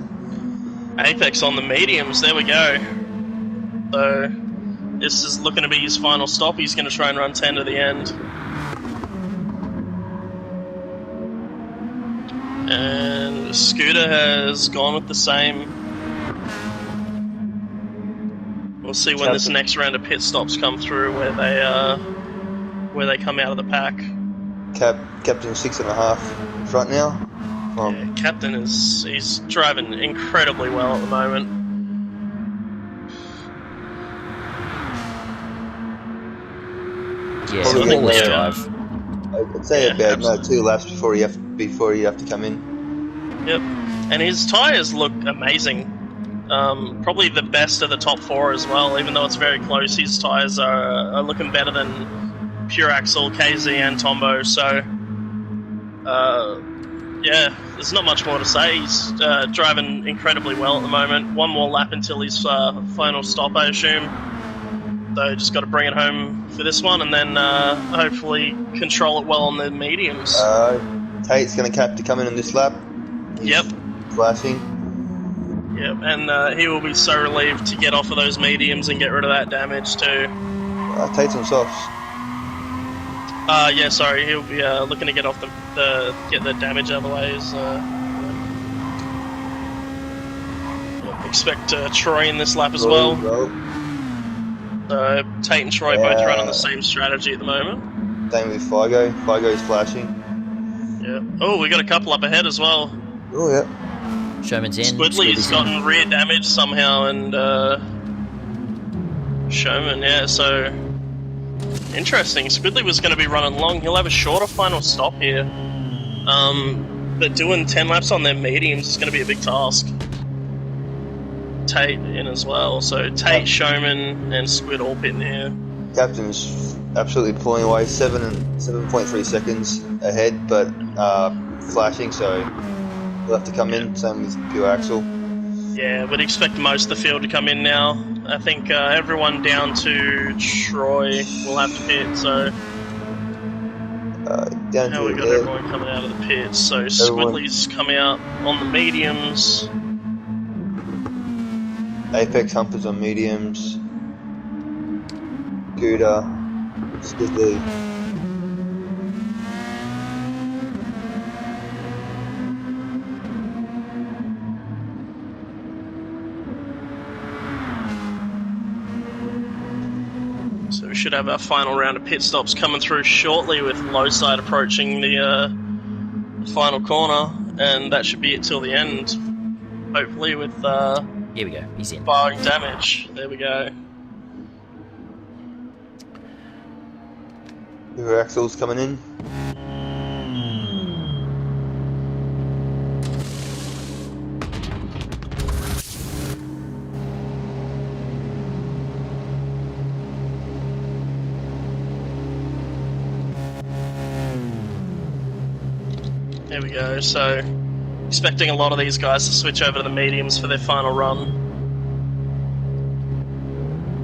S1: Apex on the mediums. There we go. So this is looking to be his final stop. He's going to try and run 10 to the end. And Scooter has gone with the same. We'll see when this next round of pit stops come through where they come out of the pack.
S2: Captain 6.5 in front now.
S1: Captain he's driving incredibly well at the moment.
S3: Yeah, flawless drive.
S2: I'd say about 2 laps before you have to come in.
S1: Yep, and his tyres look amazing. Probably the best of the top 4 as well. Even though it's very close, his tyres are looking better than Pure Axle, KZ, and Tombo. So, there's not much more to say. He's driving incredibly well at the moment. One more lap until his final stop, I assume. So just got to bring it home for this one, and then hopefully control it well on the mediums.
S2: Tate's going to come in on this lap. He's flashing.
S1: Yep, and he will be so relieved to get off of those mediums and get rid of that damage too.
S2: Tate's on softs.
S1: He'll be looking to get off get the damage out of the ways. Expect Troy in this lap as well. So Tate and Troy both run on the same strategy at the moment.
S2: Same with Figo. Figo's flashing.
S1: Yeah. Oh, we got a couple up ahead as well.
S2: Oh yeah.
S3: Sherman's in.
S1: Squidly's gotten rear damage somehow, and Sherman, so interesting. Squidly was going to be running long. He'll have a shorter final stop here. But doing 10 laps on their mediums is going to be a big task. Tate in as well. So Tate, Showman, and Squid all pitting here.
S2: Captain's absolutely pulling away, 7.3 seconds ahead, but flashing, so he'll have to come in. Same with Pure Axle.
S1: Yeah, we'd expect most of the field to come in now. I think everyone down to Troy will have to pit, so now we've got everyone coming out of the pits. So Squidly's coming out on the mediums.
S2: Apex Humpers on mediums. Scooter. Squidly.
S1: So we should have our final round of pit stops coming through shortly, with low side approaching the final corner, and that should be it till the end. Hopefully with
S3: here we go, he's in.
S1: Barring damage. There we go.
S2: Pure Axle's coming in.
S1: There we go, so expecting a lot of these guys to switch over to the mediums for their final run.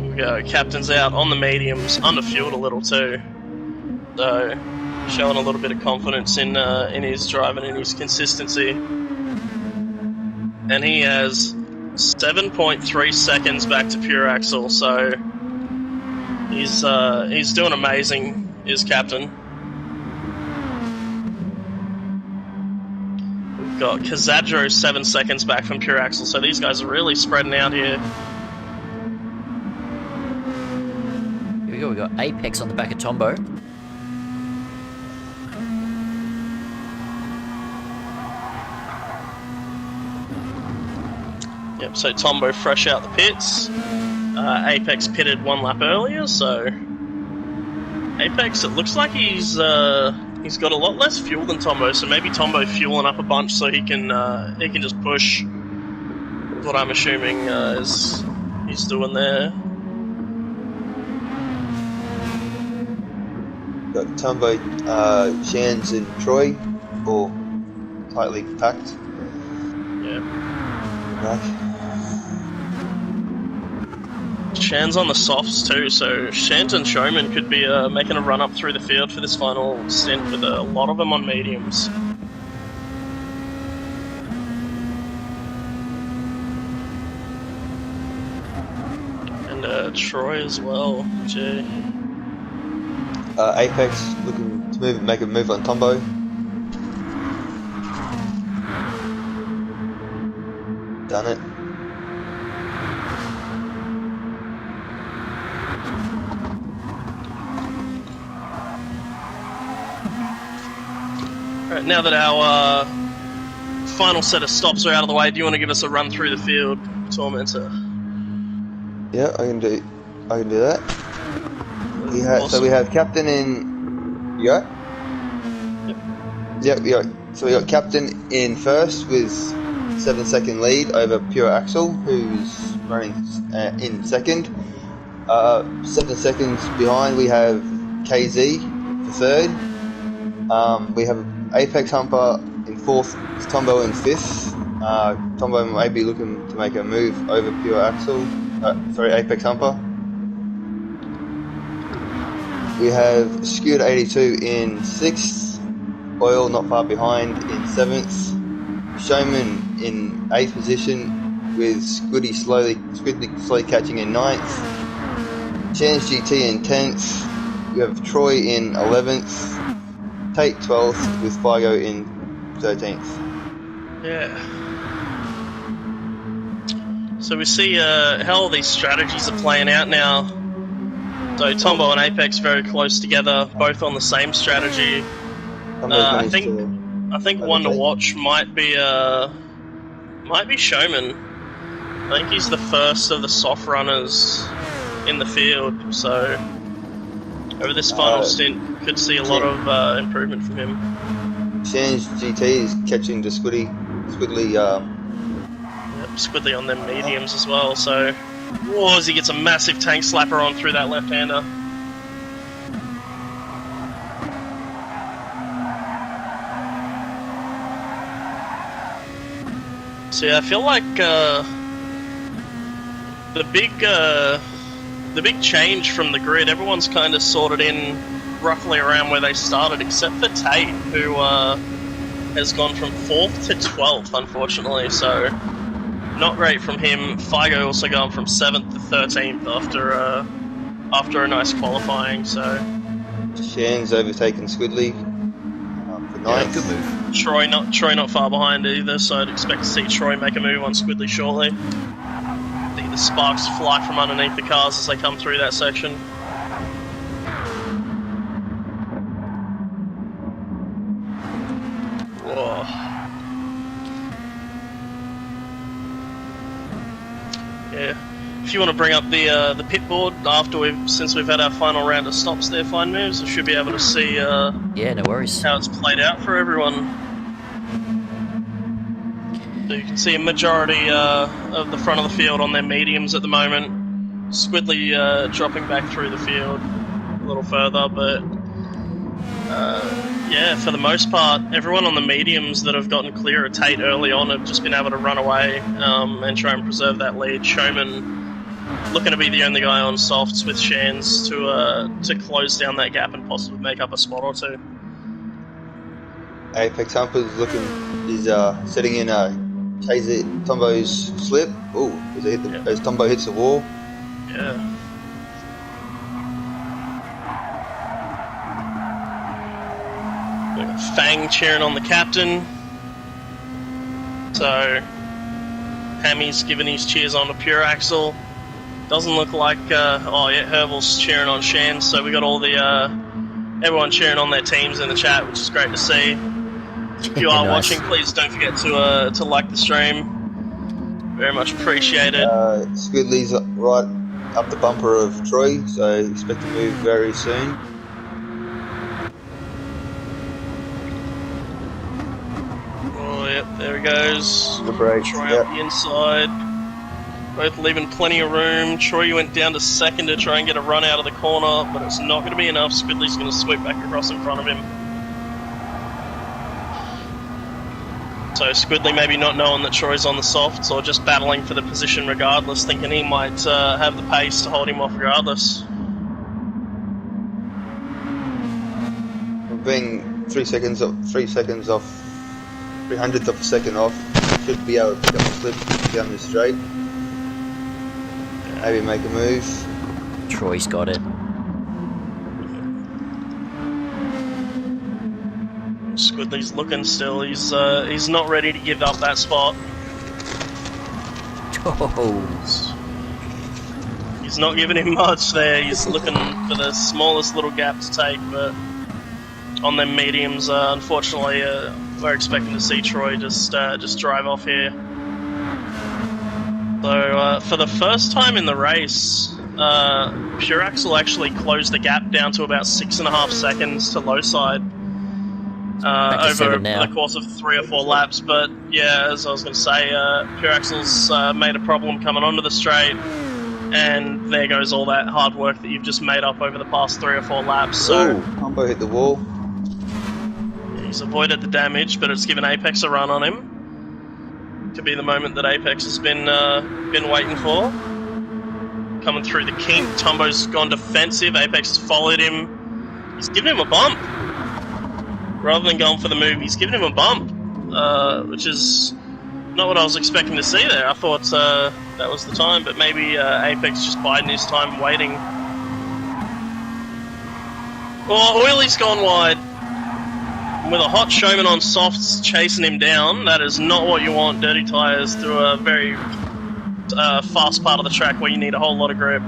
S1: Here we go, Captain's out on the mediums, underfueled a little too. So, showing a little bit of confidence in his driving and his consistency. And he has 7.3 seconds back to pure axle, so he's doing amazing, is Captain. We've got Kazadro 7 seconds back from pure axle, so these guys are really spreading out here.
S3: Here we go, we got Apex on the back of Tombo.
S1: Yep, so Tombo fresh out the pits. Apex pitted 1 lap earlier, so Apex, it looks like he's got a lot less fuel than Tombo, so maybe Tombo fueling up a bunch so he can just push. What I'm assuming is he's doing there.
S2: Got Tombo, Shans and Troy, all tightly packed.
S1: Yeah.
S2: Right.
S1: Shan's on the softs too, so Shans and Showman could be making a run up through the field for this final stint with a lot of them on mediums. And Troy as well. Gee.
S2: Apex looking to make a move on Tombo. Done it.
S1: Alright, now that our final set of stops are out of the way, do you want to give us a run through the field, Tormentor?
S2: Yeah, I can do that.
S1: Awesome.
S2: So we have Captain in. You got? Yep. Yeah. So we got Captain in first with 7-second lead over Pure Axel, who's running in second. 7 seconds behind, we have KZ for third. We have Apex Humper in fourth, Tombo in fifth. Tombo may be looking to make a move over Pure Axel. Apex Humper. We have Scooter 82 in sixth. Oil not far behind in seventh. Showman in 8th position with Squiddy slowly catching in 9th. Chance GT in 10th. We have Troy in 11th. Tate 12th with Figo in 13th.
S1: Yeah. So we see how all these strategies are playing out now. So Tombo and Apex very close together, both on the same strategy. I think one to watch might be Showman. I think he's the first of the soft runners in the field, so over this final stint could see a lot of improvement from him.
S2: Shan's GT is catching the Squiddly.
S1: Yep, Squiddly on them mediums as well, so whoa, as he gets a massive tank slapper on through that left-hander. So yeah, I feel like the big change from the grid, everyone's kind of sorted in roughly around where they started, except for Tate, who has gone from 4th to 12th, unfortunately, so not great from him. Figo also gone from 7th to 13th after a nice qualifying, so...
S2: Shan's overtaken Squidly for 9th.
S3: Yeah, good move.
S1: Troy not far behind either, so I'd expect to see Troy make a move on Squidly shortly. I think the sparks fly from underneath the cars as they come through that section. Whoa. Yeah. If you want to bring up the pit board since we've had our final round of stops there, fine moves, we should be able to see
S3: yeah, no worries.
S1: How it's played out for everyone. So you can see a majority of the front of the field on their mediums at the moment. Squidly dropping back through the field a little further, but yeah, for the most part, everyone on the mediums that have gotten clear of Tate early on have just been able to run away and try and preserve that lead. Showman looking to be the only guy on softs with Shans to close down that gap and possibly make up a spot or two.
S2: Apex Humper is setting in Tombo's slip. Oh, as Tombo hits the wall.
S1: Yeah. We got Fang cheering on the captain. So Hammy's giving his cheers on to Pure Axel. Doesn't look like Herbal's cheering on Shan. So we got all the everyone cheering on their teams in the chat, which is great to see. If you are
S3: Nice.
S1: watching, please don't forget to like the stream. Very much appreciated.
S2: Squidly's right up the bumper of Troy, so expect to move very soon.
S1: Oh, yep, there he goes.
S2: The brakes,
S1: Troy
S2: yep.
S1: up the inside. Both leaving plenty of room. Troy went down to second to try and get a run out of the corner, but it's not going to be enough. Squidly's going to sweep back across in front of him. So Squidly maybe not knowing that Troy's on the softs, or just battling for the position regardless, thinking he might have the pace to hold him off regardless.
S2: Being 3 seconds off, 300th of a second off, should be able to pick up the slip down the straight. Maybe make a move.
S3: Troy's got it.
S1: Squidly's looking still. He's not ready to give up that spot.
S3: Oh,
S1: He's not giving him much there. He's looking for the smallest little gap to take, but on them mediums, unfortunately, we're expecting to see Troy just drive off here. So for the first time in the race, Pure Axel actually closed the gap down to about 6.5 seconds to low side. Over the course of 3 or 4 laps, but yeah, as I was going to say, Pure Axel's made a problem coming onto the straight, and there goes all that hard work that you've just made up over the past 3 or 4 laps. So
S2: Combo hit the wall.
S1: he's avoided the damage, but it's given Apex a run on him. Could be the moment that Apex has been waiting for. Coming through the kink, Tombo's gone defensive. Apex has followed him. He's given him a bump. Rather than going for the move, he's giving him a bump, which is not what I was expecting to see there. I thought that was the time, but maybe Apex just biding his time waiting. Oh, Oily's gone wide. With a hot showman on softs chasing him down, that is not what you want. Dirty tyres through a very fast part of the track where you need a whole lot of grip.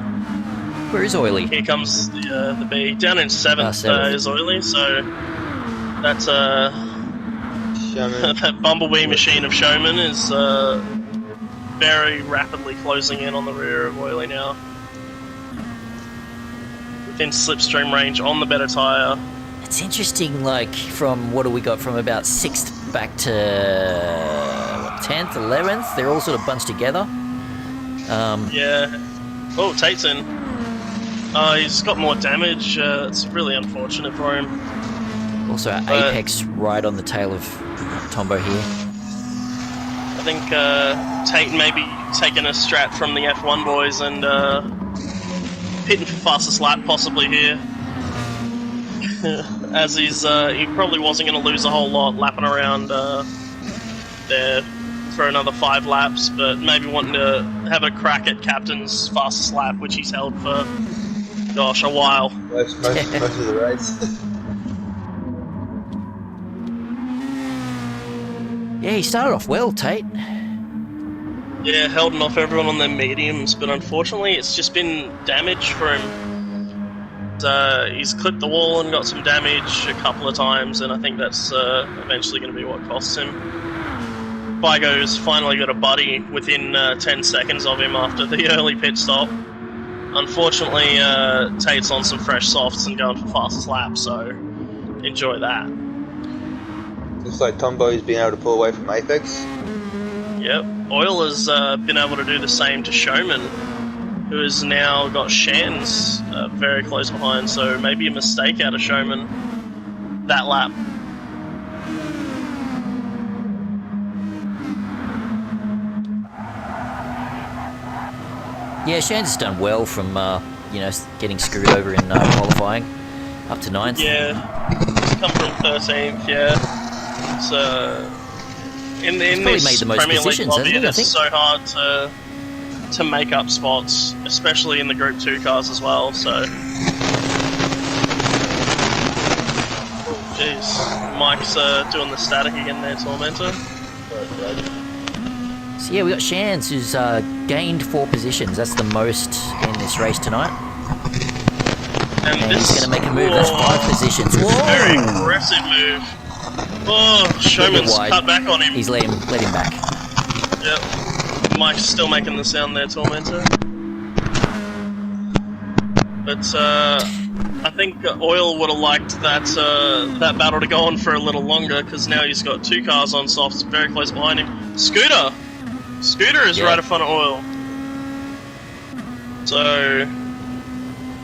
S3: where is Oily?
S1: Here comes the B. Down in 7th is Oily, so that's that bumblebee machine of Showman is very rapidly closing in on the rear of Oily now. Within slipstream range on the better tyre.
S3: It's interesting, like, from what do we got from about 6th back to 10th, 11th, they're all sort of bunched together.
S1: Yeah. Oh, Tate's in. He's got more damage. It's really unfortunate for him.
S3: Also, Apex right on the tail of Tombo here.
S1: I think Tate may be taking a strat from the F1 boys and hitting for fastest lap possibly here. As he probably wasn't going to lose a whole lot lapping around there for another 5 laps, but maybe wanting to have a crack at Captain's fastest lap, which he's held for, gosh, a while.
S2: Most of the race.
S3: Yeah, he started off well, Tate.
S1: Yeah, holding off everyone on their mediums, but unfortunately it's just been damage for him. He's clipped the wall and got some damage a couple of times, and I think that's eventually going to be what costs him. Vigo's finally got a buddy within 10 seconds of him after the early pit stop. Unfortunately, Tate's on some fresh softs and going for fastest lap, so enjoy that.
S2: Looks like Tombo's been able to pull away from Apex.
S1: Yep, Oil has been able to do the same to Showman, who has now got Shan's very close behind, so maybe a mistake out of Showman that lap.
S3: Yeah, Shan's done well from, getting screwed over in qualifying. Up to 9th.
S1: Yeah, he's come from 13th, yeah. It's In
S3: probably
S1: this
S3: made the most
S1: Premier League
S3: positions,
S1: lobby,
S3: hasn't he, I
S1: it's
S3: think?
S1: so hard to make up spots, especially in the Group 2 cars as well, so... Oh, jeez. Mike's doing the static again there, Tormentor.
S3: So yeah, we got Shans, who's gained 4 positions. That's the most in this race tonight. And he's going to make a move. That's 5 positions. Whoa!
S1: Very aggressive move. Oh, Showman's cut back on him.
S3: He's let him back.
S1: Yep. Mike's still making the sound there, Tormentor. But I think Oil would have liked that battle to go on for a little longer, because now he's got 2 cars on softs very close behind him. Scooter is right in front of Oil. So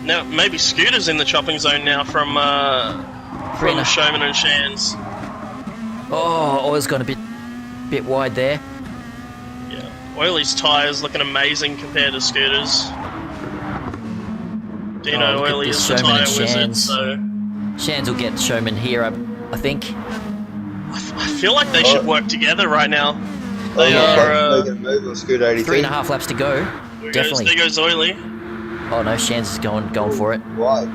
S1: now maybe Scooter's in the chopping zone now from Showman and Shans.
S3: Oh, Oil's gone a bit wide there.
S1: Yeah, Oily's tyres looking amazing compared to Scooter's. Oily is the tyre wizard, so...
S3: Shans will get Showman here, I think.
S1: I feel like they should work together right now. They are...
S2: making a move on Scooter 82.
S3: 3.5 laps to go. Definitely.
S1: There goes Oily.
S3: Oh no, Shans is going for it.
S2: Why?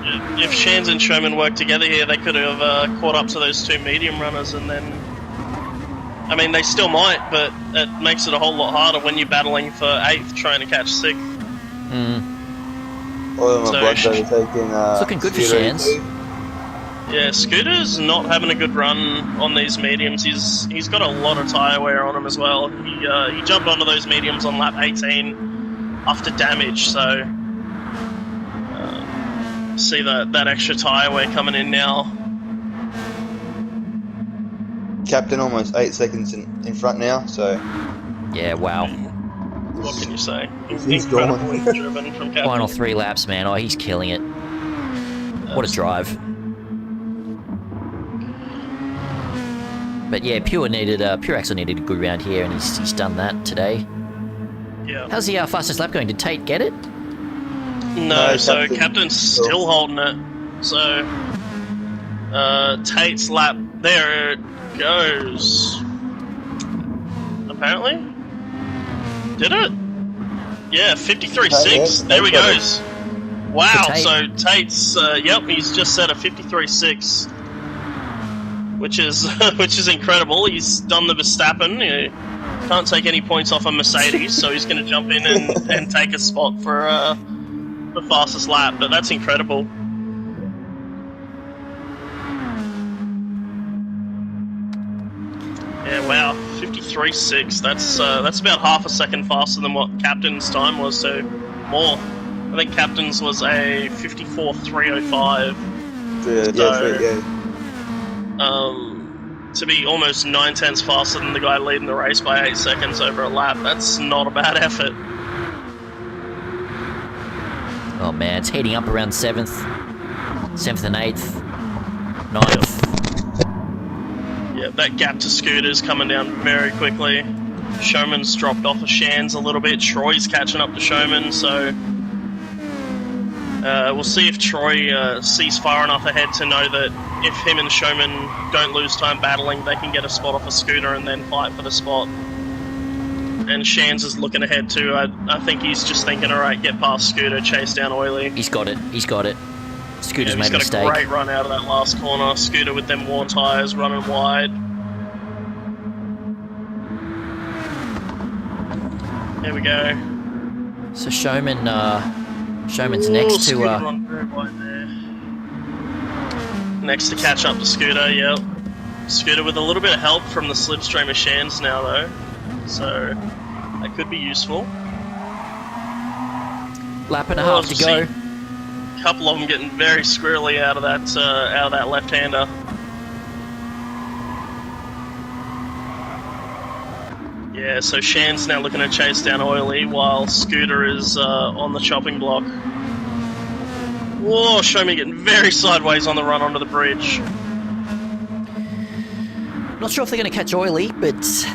S1: If Shans and Showman worked together here, they could have caught up to those 2 medium runners, and then... I mean, they still might, but it makes it a whole lot harder when you're battling for 8th, trying to catch 6th.
S2: Oil and Blood taking
S3: it's looking good for Shans.
S1: Yeah, Scooter's not having a good run on these mediums. He's got a lot of tyre wear on him as well. He jumped onto those mediums on lap 18 after damage, so see that extra tyre wear coming in now.
S2: Captain almost 8 seconds in front now, so...
S3: Yeah, wow.
S1: What can you say?
S2: He's
S1: incredibly driven from Captain.
S3: Final 3 laps, man. Oh, he's killing it. What a drive. But yeah, Pure Axel needed a good round here, and he's done that today.
S1: Yeah.
S3: How's the fastest lap going? Did Tate get it?
S1: No, so Captain's still holding it. So Tate's lap, there it goes. Apparently? Did it? Yeah, 53.6. There we goes. Wow, so Tate's, yep, he's just set a 53.6. Which is incredible. He's done the Verstappen. He can't take any points off a Mercedes, so he's going to jump in and take a spot for the fastest lap. But that's incredible. Yeah, wow, 53.6. That's about half a second faster than what Captain's time was. So more. I think Captain's was a 54.305. To be almost 9/10 faster than the guy leading the race by 8 seconds over a lap, that's not a bad effort.
S3: Oh man, it's heating up around 7th and 8th, 9th.
S1: Yeah, that gap to Scooter's coming down very quickly. Showman's dropped off of Shans a little bit. Troy's catching up to Showman, so we'll see if Troy sees far enough ahead to know that if him and Showman don't lose time battling, they can get a spot off a Scooter and then fight for the spot. And Shans is looking ahead too. I think he's just thinking, alright, get past Scooter, chase down Oily.
S3: He's got it. Scooter's made a mistake.
S1: He's got a great run out of that last corner. Scooter with them worn tyres running wide. There we go.
S3: So Showman's next to
S1: run very wide there. Next to catch up to Scooter, yep. Scooter with a little bit of help from the slipstream of Shans now though. So that could be useful.
S3: Lap and a half to go.
S1: A couple of them getting very squirrely out of that left-hander. Yeah, so Shan's now looking to chase down Oily while Scooter is on the chopping block. Whoa, Showman getting very sideways on the run onto the bridge.
S3: Not sure if they're going to catch Oily, but it's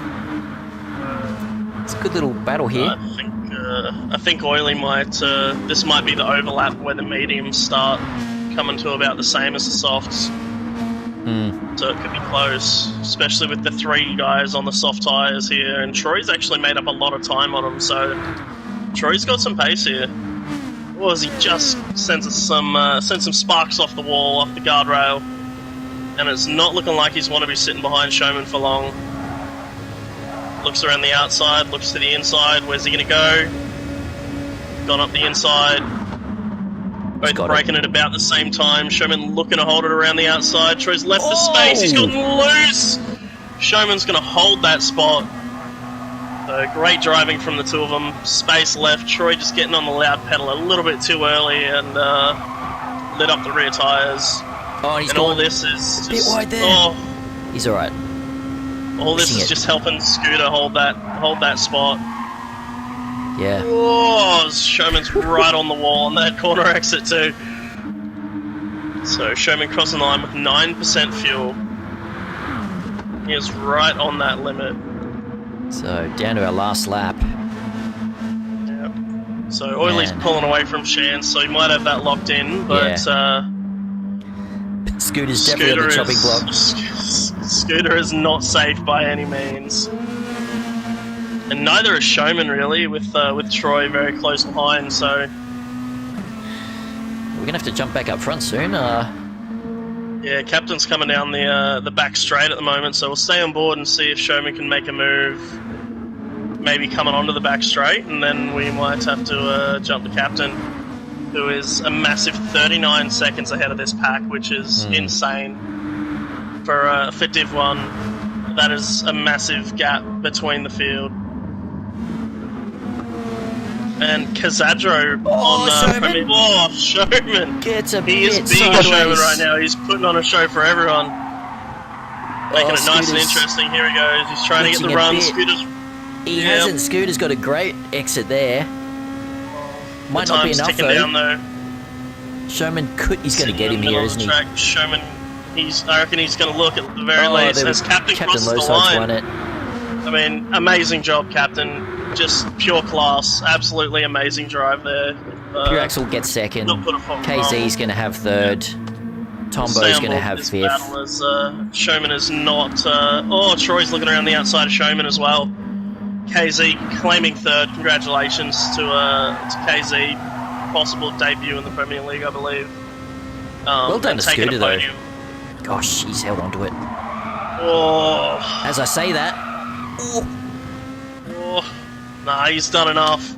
S3: a good little battle here.
S1: I think Oily might. This might be the overlap where the mediums start coming to about the same as the softs. So it could be close, especially with the 3 guys on the soft tyres here. And Troy's actually made up a lot of time on him, so Troy's got some pace here. Or as he just sends some sparks off the wall, off the guardrail. And it's not looking like he's want to be sitting behind Showman for long. Looks around the outside, looks to the inside. Where's he going to go? Gone up the inside. Both breaking it about the same time. Showman looking to hold it around the outside. Troy's left the space. He's gotten loose. Showman's going to hold that spot. So great driving from the 2 of them. Space left. Troy just getting on the loud pedal a little bit too early and lit up the rear tyres.
S3: Oh, and he's
S1: and
S3: gone
S1: all this is
S3: a bit
S1: just,
S3: wide there. He's alright.
S1: All this is just helping Scooter hold that spot.
S3: Yeah.
S1: Oh, Showman's right on the wall on that corner exit too. So Showman crossing the line with 9% fuel. He is right on that limit.
S3: So down to our last lap.
S1: Yep. So Oiley's pulling away from Shan, so he might have that locked in, but
S3: Scooter's definitely on the chopping block.
S1: Scooter is not safe by any means. And neither is Showman really, with Troy very close behind, so
S3: we're gonna have to jump back up front soon.
S1: Yeah, Captain's coming down the back straight at the moment, so we'll stay on board and see if Showman can make a move. Maybe coming onto the back straight, and then we might have to jump the Captain, who is a massive 39 seconds ahead of this pack, which is insane for Div 1. That is a massive gap between the field. And Kazadro on
S3: Showman.
S1: Showman.
S3: Gets a
S1: He is
S3: bit
S1: being
S3: sideways.
S1: Showman right now. He's putting on a show for everyone. Making it nice and interesting. Here he goes. He's trying to get the run.
S3: He hasn't. Scooter's got a great exit there. Might not be enough
S1: ticking
S3: though.
S1: down, though.
S3: Showman he's going to get him here, isn't he?
S1: Showman, I reckon he's going to look at the very least as Captain crosses the line.
S3: Won it.
S1: I mean, amazing job, Captain. Just pure class. Absolutely amazing drive there.
S3: Pure Axel gets second. KZ's going to have third. Tombo's going to have fifth.
S1: As, Showman is not... Troy's looking around the outside of Showman as well. KZ claiming third. Congratulations to KZ. Possible debut in the Premier League, I believe.
S3: Well done to Scooter, though. Gosh, he's held onto it.
S1: Oh.
S3: As I say that...
S1: Nah, he's done enough.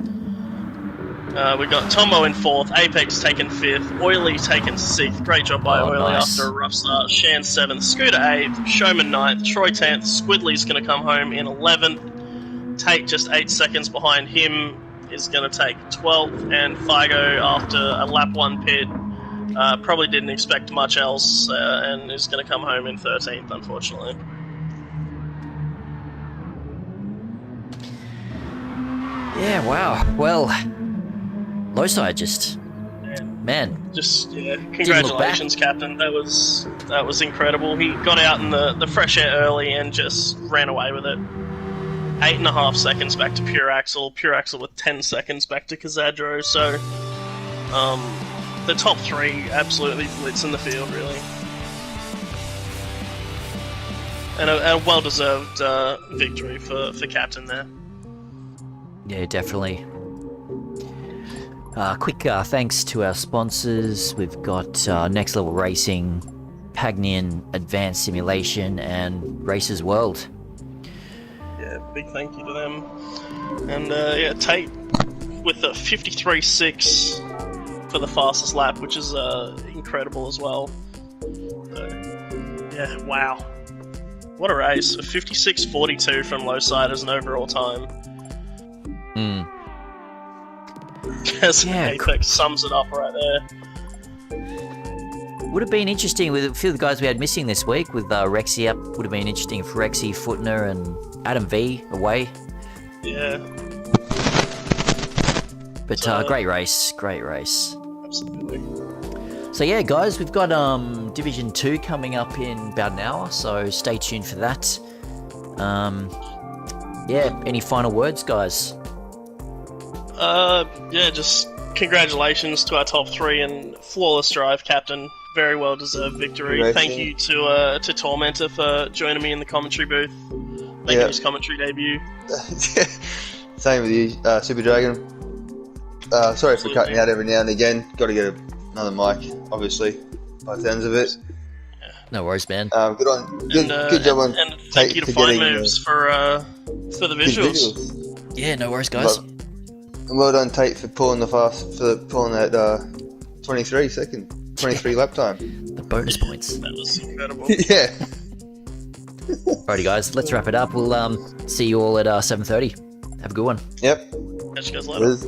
S1: We've got Tombo in fourth, Apex taken fifth, Oiley taken sixth. Great job by Oiley after a rough start. Shan seventh, Scooter eighth, Showman ninth, Troy 10th, Squidley's going to come home in 11th. Tate just 8 seconds behind him is going to take 12th, and Figo after a lap 1 pit probably didn't expect much else and is going to come home in 13th, unfortunately.
S3: Yeah, wow. Well, Lowside just... Man.
S1: Just, congratulations, Captain. That was incredible. He got out in the fresh air early and just ran away with it. 8.5 seconds back to Pure Axel with 10 seconds back to Kazadro, so the top 3 absolutely blitz in the field, really. And a well-deserved victory for Captain there.
S3: Yeah, definitely. Quick thanks to our sponsors. We've got Next Level Racing, Pagnian Advanced Simulation, and Racers World.
S1: Yeah, big thank you to them. And Tate with a 53.6 for the fastest lap, which is incredible as well. So, yeah, wow. What a race. A 56.42 from Lowside as an overall time. As Apex sums it up right there.
S3: Would have been interesting with a few of the guys we had missing this week with Rexy up. Would have been interesting for Rexy, Footner, and Adam V away.
S1: Yeah.
S3: But great race.
S1: Absolutely.
S3: So yeah, guys, we've got Division 2 coming up in about an hour, so stay tuned for that. Any final words, guys?
S1: Just congratulations to our top 3 and flawless drive, Captain. very well deserved victory.
S2: Racing.
S1: Thank you to Tormentor for joining me in the commentary booth, making his commentary debut.
S2: Same with you, Super Dragon. Sorry for cutting out every now and again. Got to get another mic, obviously, by the sounds of it.
S3: No worries, man.
S2: Good job on
S1: and thank you to Fine Moves for the visuals.
S3: Yeah, no worries, guys.
S2: Well done, Tate, for pulling that 23 lap time.
S3: The bonus points.
S1: That was incredible.
S2: Yeah.
S3: Alrighty, guys, let's wrap it up. We'll see you all at 7:30. Have a good one.
S2: Yep.
S1: Catch you guys later.
S2: Liz.